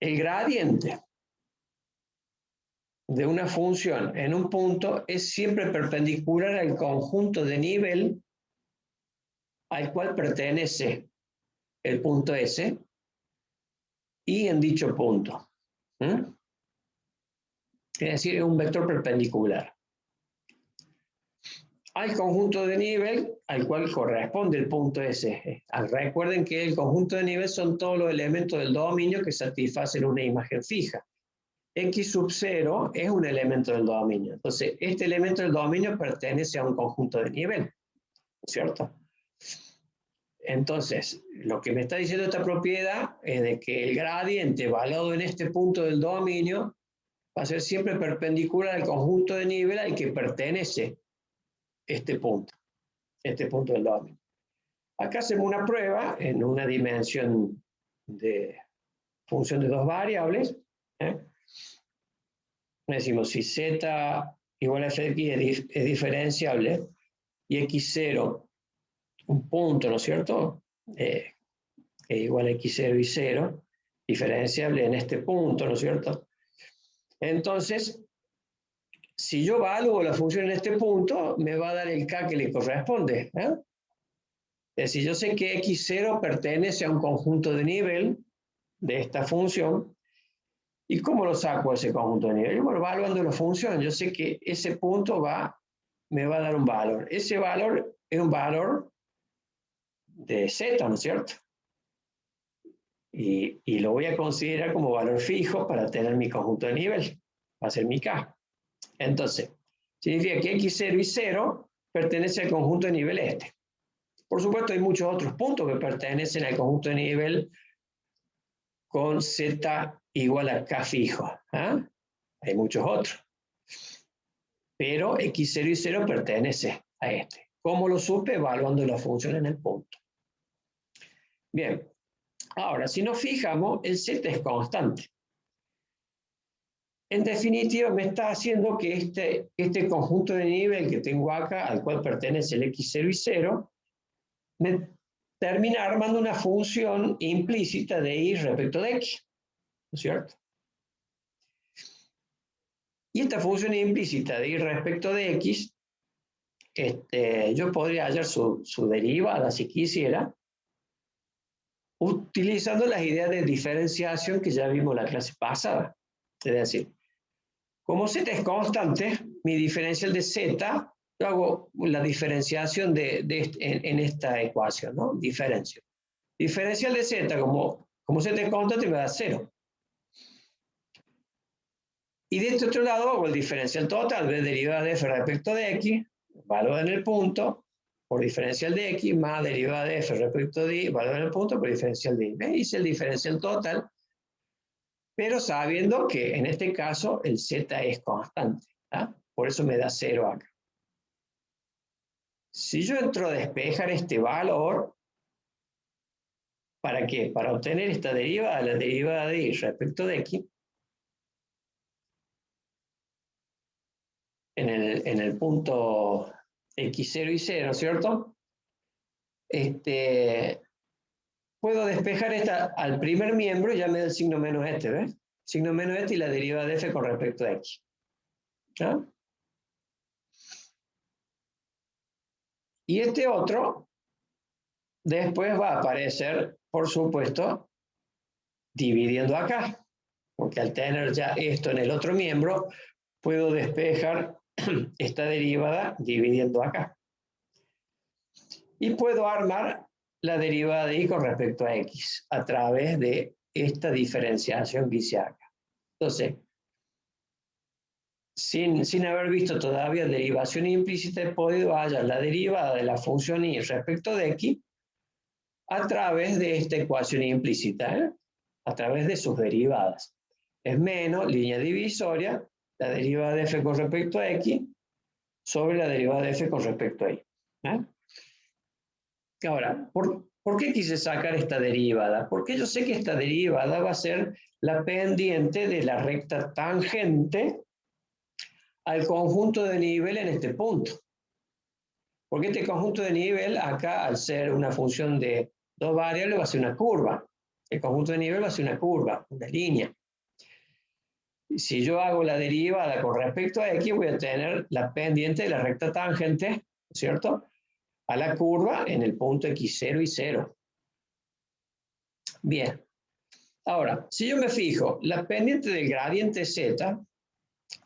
el gradiente de una función en un punto es siempre perpendicular al conjunto de nivel al cual pertenece el punto S y en dicho punto. Es decir, es un vector perpendicular al conjunto de nivel al cual corresponde el punto S. Recuerden que el conjunto de nivel son todos los elementos del dominio que satisfacen una imagen fija. X sub 0 es un elemento del dominio. Entonces, este elemento del dominio pertenece a un conjunto de nivel, ¿cierto? Entonces, lo que me está diciendo esta propiedad es de que el gradiente evaluado en este punto del dominio va a ser siempre perpendicular al conjunto de nivel al que pertenece este punto del dominio. Acá hacemos una prueba en una dimensión de función de dos variables. Decimos, si z igual a f de x es diferenciable y x0, un punto, ¿no es cierto? Es igual a x0 y 0, diferenciable en este punto, ¿no es cierto? Entonces, si yo evalúo la función en este punto, me va a dar el k que le corresponde. Es decir, yo sé que x0 pertenece a un conjunto de nivel de esta función. ¿Y cómo lo saco ese conjunto de nivel? Bueno, evaluando la función. Yo sé que ese punto me va a dar un valor. Ese valor es un valor de z, ¿no es cierto? Y lo voy a considerar como valor fijo para tener mi conjunto de nivel. Va a ser mi k. Entonces, significa que x0 y 0 pertenecen al conjunto de nivel este. Por supuesto, hay muchos otros puntos que pertenecen al conjunto de nivel con z igual a k fijo. Hay muchos otros. Pero x0 y 0 pertenece a este. ¿Cómo lo supe? Evaluando la función en el punto. Bien. Ahora, si nos fijamos, el z es constante. En definitiva, me está haciendo que este conjunto de nivel que tengo acá, al cual pertenece el x0 y 0, me termina armando una función implícita de y respecto de x, ¿no es cierto? Y esta función implícita de y respecto de x, yo podría hallar su derivada, si quisiera, utilizando las ideas de diferenciación que ya vimos en la clase pasada. Es decir, como z es constante, mi diferencial de z, yo hago la diferenciación en esta ecuación, ¿no? Diferencio. Diferencial de z, como z es constante, me da 0. Y de este otro lado hago el diferencial total de derivada de f respecto de x, valor en el punto, por diferencial de x, más derivada de f respecto de y, valor en el punto, por diferencial de y. ¿Ves? Hice el diferencial total, pero sabiendo que en este caso el z es constante. ¿Ah? Por eso me da 0 acá. Si yo entro a despejar este valor, ¿para qué? Para obtener esta derivada, la derivada de y respecto de x, en el punto x0 y 0, ¿cierto? Puedo despejar esta al primer miembro y ya me da el signo menos este, ¿ves? Signo menos este y la derivada de f con respecto a x. ¿Ah? Y este otro después va a aparecer, por supuesto, dividiendo acá. Porque al tener ya esto en el otro miembro, puedo despejar esta derivada dividiendo acá. Y puedo armar la derivada de y con respecto a x a través de esta diferenciación que hice acá. Entonces, sin haber visto todavía derivación implícita, he podido hallar la derivada de la función y respecto de x a través de esta ecuación implícita, ¿eh? A través de sus derivadas. Es menos línea divisoria, la derivada de f con respecto a x sobre la derivada de f con respecto a y. ¿Eh? Ahora, ¿por qué quise sacar esta derivada? Porque yo sé que esta derivada va a ser la pendiente de la recta tangente al conjunto de nivel en este punto. Porque este conjunto de nivel acá, al ser una función de dos variables, va a ser una curva. El conjunto de nivel va a ser una curva, una línea. Si yo hago la derivada con respecto a x, voy a tener la pendiente de la recta tangente, ¿cierto?, a la curva en el punto x0 y 0. Bien. Ahora, si yo me fijo, la pendiente del gradiente z,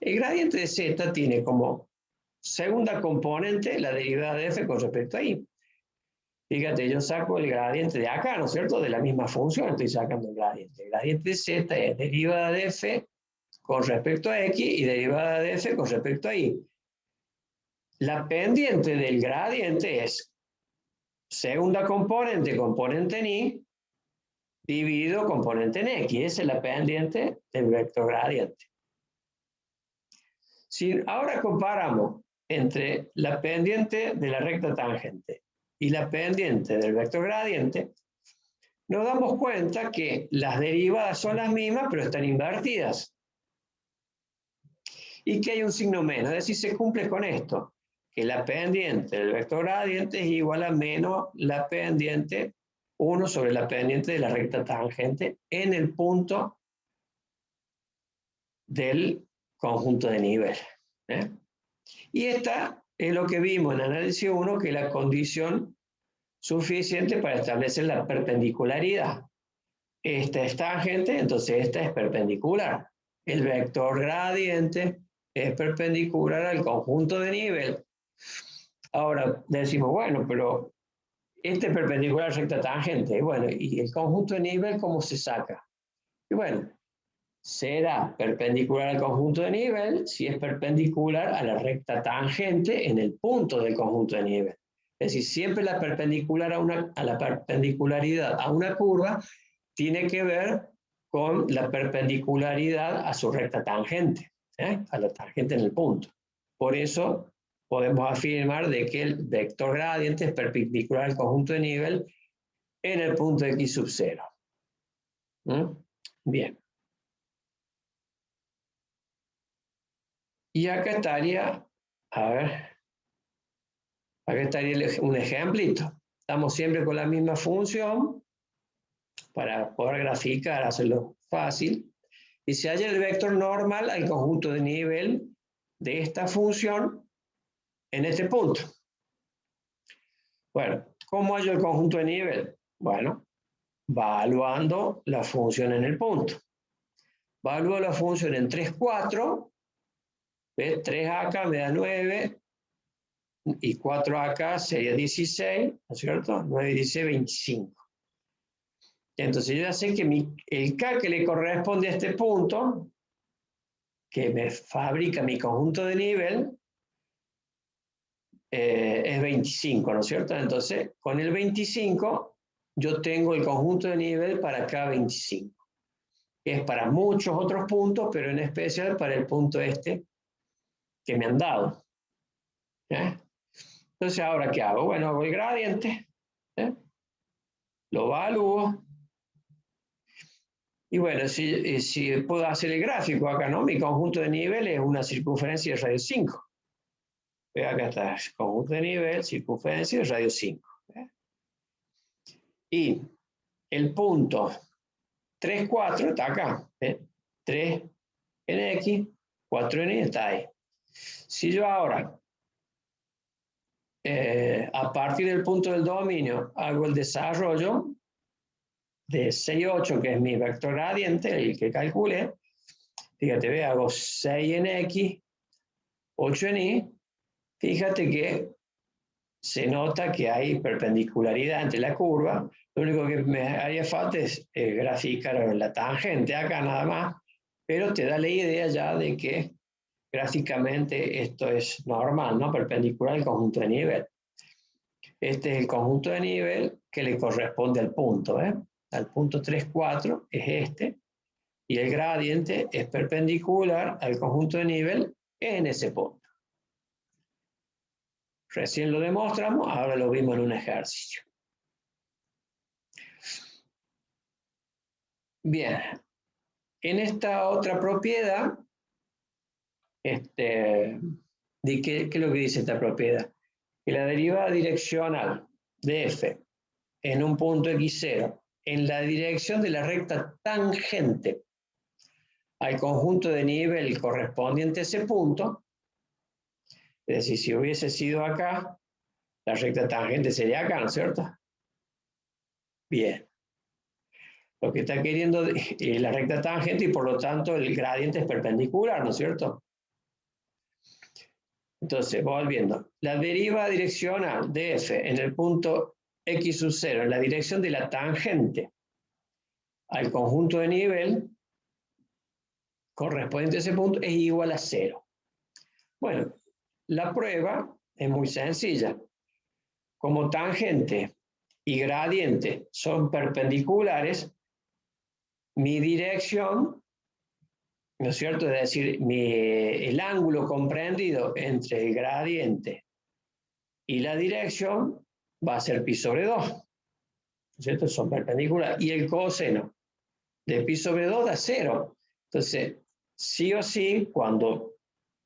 el gradiente de z tiene como segunda componente la derivada de f con respecto a y. Fíjate, yo saco el gradiente de acá, ¿no es cierto?, de la misma función, estoy sacando el gradiente. El gradiente de z es derivada de f con respecto a x y derivada de f con respecto a y. La pendiente del gradiente es segunda componente, componente en y, dividido componente en x. Esa es la pendiente del vector gradiente. Si ahora comparamos entre la pendiente de la recta tangente y la pendiente del vector gradiente, nos damos cuenta que las derivadas son las mismas, pero están invertidas. Y que hay un signo menos, es decir, se cumple con esto, que la pendiente del vector gradiente es igual a menos la pendiente 1 sobre la pendiente de la recta tangente en el punto del conjunto de nivel. ¿Eh? Y esta es lo que vimos en análisis 1, que es la condición suficiente para establecer la perpendicularidad. Esta es tangente, entonces esta es perpendicular. El vector gradiente es perpendicular al conjunto de nivel. Ahora decimos, bueno, pero este es perpendicular a la recta tangente. Bueno, ¿y el conjunto de nivel cómo se saca? Y bueno, será perpendicular al conjunto de nivel si es perpendicular a la recta tangente en el punto del conjunto de nivel. Es decir, siempre la perpendicular a la perpendicularidad a una curva tiene que ver con la perpendicularidad a su recta tangente, a la tangente en el punto. Por eso podemos afirmar de que el vector gradiente es perpendicular al conjunto de nivel en el punto x sub 0. Bien. Y acá estaría, a ver, acá estaría un ejemplito. Estamos siempre con la misma función para poder graficar, hacerlo fácil. Y se halla el vector normal al conjunto de nivel de esta función en este punto. Bueno, ¿cómo hallo el conjunto de nivel? Bueno, evaluando la función en el punto. Evalúo la función en 3, 4. ¿Ves? 3 acá me da 9. Y 4 acá sería 16, ¿no es cierto? 9 y 16, 25. Entonces yo ya sé que el K que le corresponde a este punto, que me fabrica mi conjunto de nivel, es 25, ¿no es cierto? Entonces, con el 25, yo tengo el conjunto de nivel para K25. Es para muchos otros puntos, pero en especial para el punto este, que me han dado. Entonces, ¿ahora qué hago? Bueno, hago el gradiente, lo evalúo, y bueno, si puedo hacer el gráfico acá, ¿no? Mi conjunto de niveles es una circunferencia de radio 5. Acá está, conjunto de nivel, circunferencia de radio 5. Y el punto 3, 4 está acá. 3 en X, 4 en Y está ahí. Si yo ahora, a partir del punto del dominio, hago el desarrollo de 6, 8, que es mi vector gradiente, el que calculé, fíjate, ve, hago 6 en X, 8 en Y, fíjate que se nota que hay perpendicularidad entre la curva. Lo único que me haría falta es graficar la tangente acá nada más, pero te da la idea ya de que gráficamente esto es normal, ¿no? Perpendicular al conjunto de nivel. Este es el conjunto de nivel que le corresponde al punto, al punto 3, 4 es este, y el gradiente es perpendicular al conjunto de nivel en ese punto. Recién lo demostramos, ahora lo vimos en un ejercicio. Bien, en esta otra propiedad, ¿qué es lo que dice esta propiedad? Que la derivada direccional de f en un punto x0 en la dirección de la recta tangente al conjunto de nivel correspondiente a ese punto, es decir, si hubiese sido acá, la recta tangente sería acá, ¿no es cierto? Bien. Lo que está queriendo es la recta tangente y por lo tanto el gradiente es perpendicular, ¿no es cierto? Entonces, volviendo, la deriva direccional de f en el punto x sub 0 en la dirección de la tangente al conjunto de nivel correspondiente a ese punto es igual a 0. Bueno, la prueba es muy sencilla. Como tangente y gradiente son perpendiculares, mi dirección, ¿no es cierto? Es decir, el ángulo comprendido entre el gradiente y la dirección va a ser pi sobre 2. ¿No es cierto? Son perpendiculares. Y el coseno de pi sobre 2 da 0. Entonces, sí o sí, cuando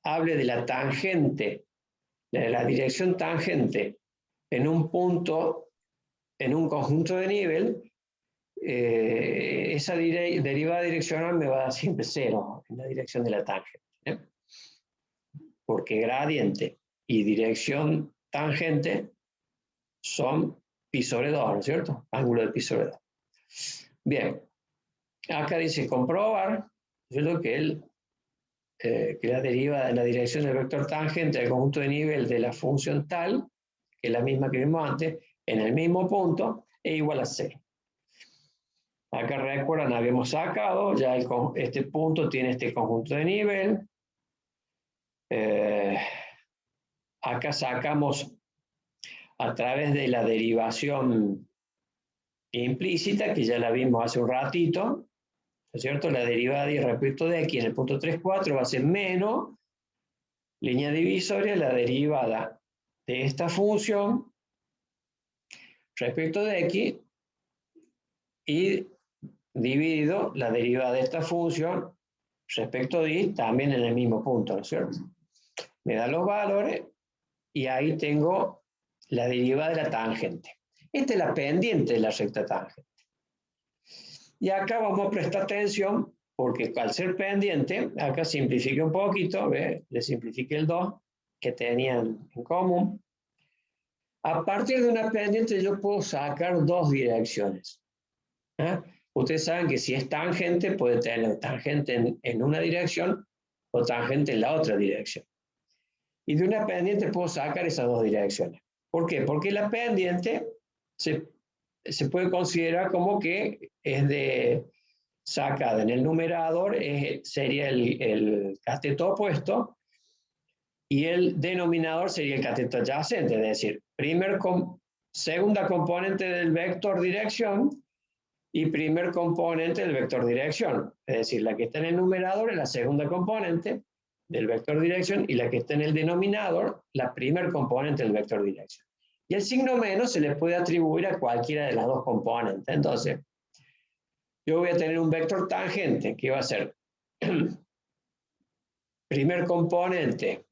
hable de la tangente, de la dirección tangente en un punto, en un conjunto de nivel, esa derivada direccional me va a dar siempre 0 en la dirección de la tangente. Porque gradiente y dirección tangente son pi sobre 2, ¿no es cierto? Ángulo de pi sobre 2. Bien, acá dice comprobar, ¿cierto? Que la deriva de la dirección del vector tangente al conjunto de nivel de la función tal, que es la misma que vimos antes, en el mismo punto, es igual a 0. Acá recuerdan, habíamos sacado, ya este punto tiene este conjunto de nivel. Acá sacamos a través de la derivación implícita, que ya la vimos hace un ratito, ¿no es cierto? La derivada respecto de x en el punto 3, 4 va a ser menos línea divisoria, la derivada de esta función respecto de x y dividido la derivada de esta función respecto de y también en el mismo punto, ¿no es cierto? Me da los valores y ahí tengo la derivada de la tangente. Esta es la pendiente de la recta tangente. Y acá vamos a prestar atención porque al ser pendiente, acá simplifique un poquito, ¿ve? Le simplifique el 2 que tenían en común. A partir de una pendiente yo puedo sacar dos direcciones. Ustedes saben que si es tangente, puede tener tangente en una dirección o tangente en la otra dirección. Y de una pendiente puedo sacar esas dos direcciones. ¿Por qué? Porque la pendiente se puede considerar como que es sacada en el numerador, sería el cateto opuesto, y el denominador sería el cateto adyacente, es decir, segunda componente del vector dirección y primer componente del vector dirección. Es decir, la que está en el numerador es la segunda componente del vector dirección y la que está en el denominador, la primer componente del vector dirección. Y el signo menos se le puede atribuir a cualquiera de las dos componentes. Entonces, yo voy a tener un vector tangente que va a ser primer componente,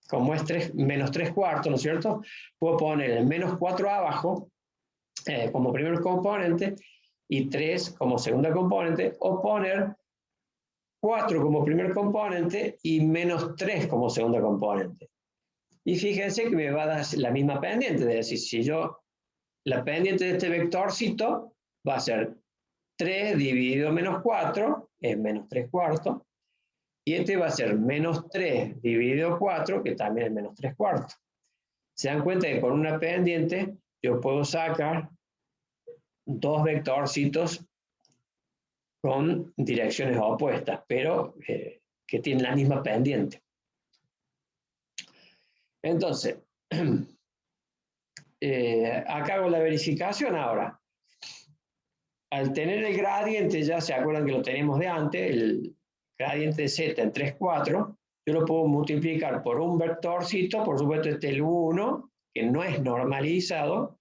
como es menos 3 cuartos, ¿no es cierto? Puedo poner el menos 4 abajo como primer componente y 3 como segunda componente, o poner 4 como primer componente y menos 3 como segunda componente. Y fíjense que me va a dar la misma pendiente, es decir, si yo, la pendiente de este vectorcito va a ser 3 dividido menos 4, es menos 3 cuartos, y este va a ser menos 3 dividido 4, que también es menos 3 cuartos. Se dan cuenta que con una pendiente yo puedo sacar dos vectorcitos con direcciones opuestas, pero que tienen la misma pendiente. Entonces, acá hago la verificación ahora. Al tener el gradiente, ya se acuerdan que lo tenemos de antes, el gradiente de z en 3, 4, yo lo puedo multiplicar por un vectorcito, por supuesto este es el 1, que no es normalizado,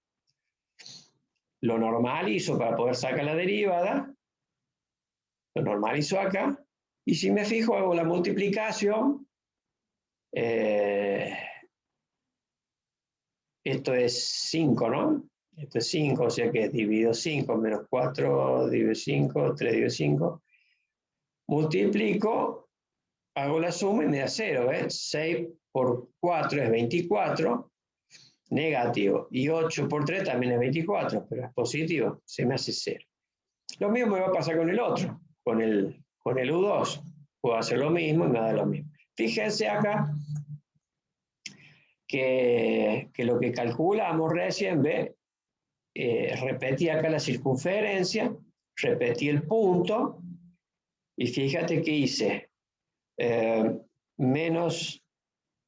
lo normalizo para poder sacar la derivada, lo normalizo acá, y si me fijo hago la multiplicación, esto es 5, ¿no? Esto es 5, o sea que es dividido 5, menos 4 dividido 5, 3 dividido 5. Multiplico, hago la suma y me da 0, ¿eh? 6 por 4 es 24, negativo. Y 8 por 3 también es 24, pero es positivo, se me hace 0. Lo mismo me va a pasar con el otro, con el U2. Puedo hacer lo mismo y me da lo mismo. Fíjense acá que lo que calculamos recién, ¿ve? Repetí acá la circunferencia, repetí el punto, y fíjate que hice menos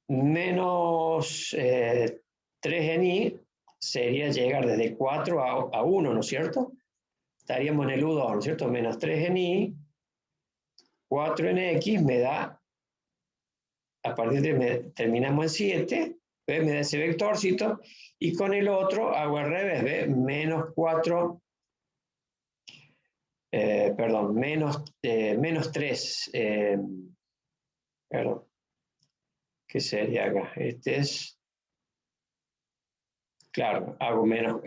3 en i sería llegar desde 4 a 1, ¿no es cierto? Estaríamos en el U2, ¿no es cierto? Menos 3 en i, 4 en x me da, a partir de terminamos en 7, ¿ves? Me da ese vectorcito, y con el otro hago al revés, ¿ves? Menos 4, perdón, menos 3, perdón, ¿qué sería acá? Este es, claro, hago menos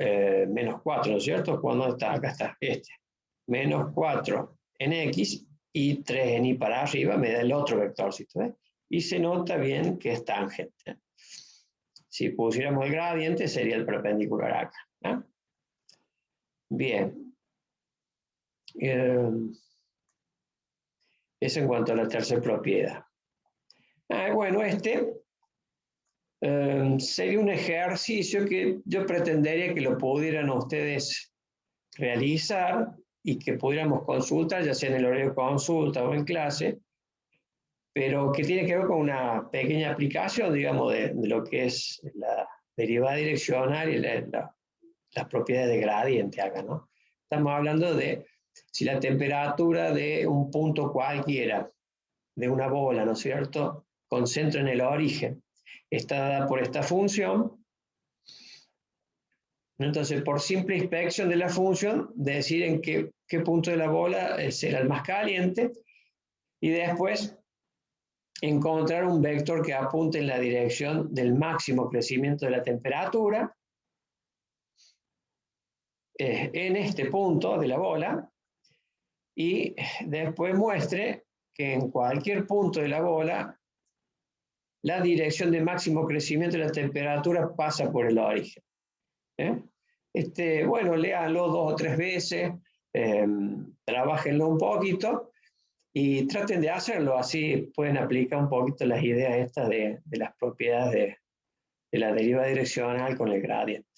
4, ¿no es cierto? ¿Cuándo está? Acá está, este. Menos 4 en x y 3 en y para arriba me da el otro vectorcito, ¿eh? Y se nota bien que es tangente. Si pusiéramos el gradiente sería el perpendicular acá, ¿eh? Bien. Eso en cuanto a la tercera propiedad. Bueno, sería un ejercicio que yo pretendería que lo pudieran ustedes realizar y que pudiéramos consultar, ya sea en el horario de consulta o en clase, pero que tiene que ver con una pequeña aplicación, digamos, de lo que es la derivada direccional y las propiedades de gradiente acá, ¿no? Estamos hablando de si la temperatura de un punto cualquiera, de una bola, ¿no es cierto?, con centro en el origen, está dada por esta función. Entonces, por simple inspección de la función, decir en qué punto de la bola será el más caliente, y después encontrar un vector que apunte en la dirección del máximo crecimiento de la temperatura en este punto de la bola, y después muestre que en cualquier punto de la bola la dirección de máximo crecimiento de la temperatura pasa por el origen. Bueno, léanlo 2 o 3 veces, trabájenlo un poquito y traten de hacerlo, así pueden aplicar un poquito las ideas estas de las propiedades de la deriva direccional con el gradiente.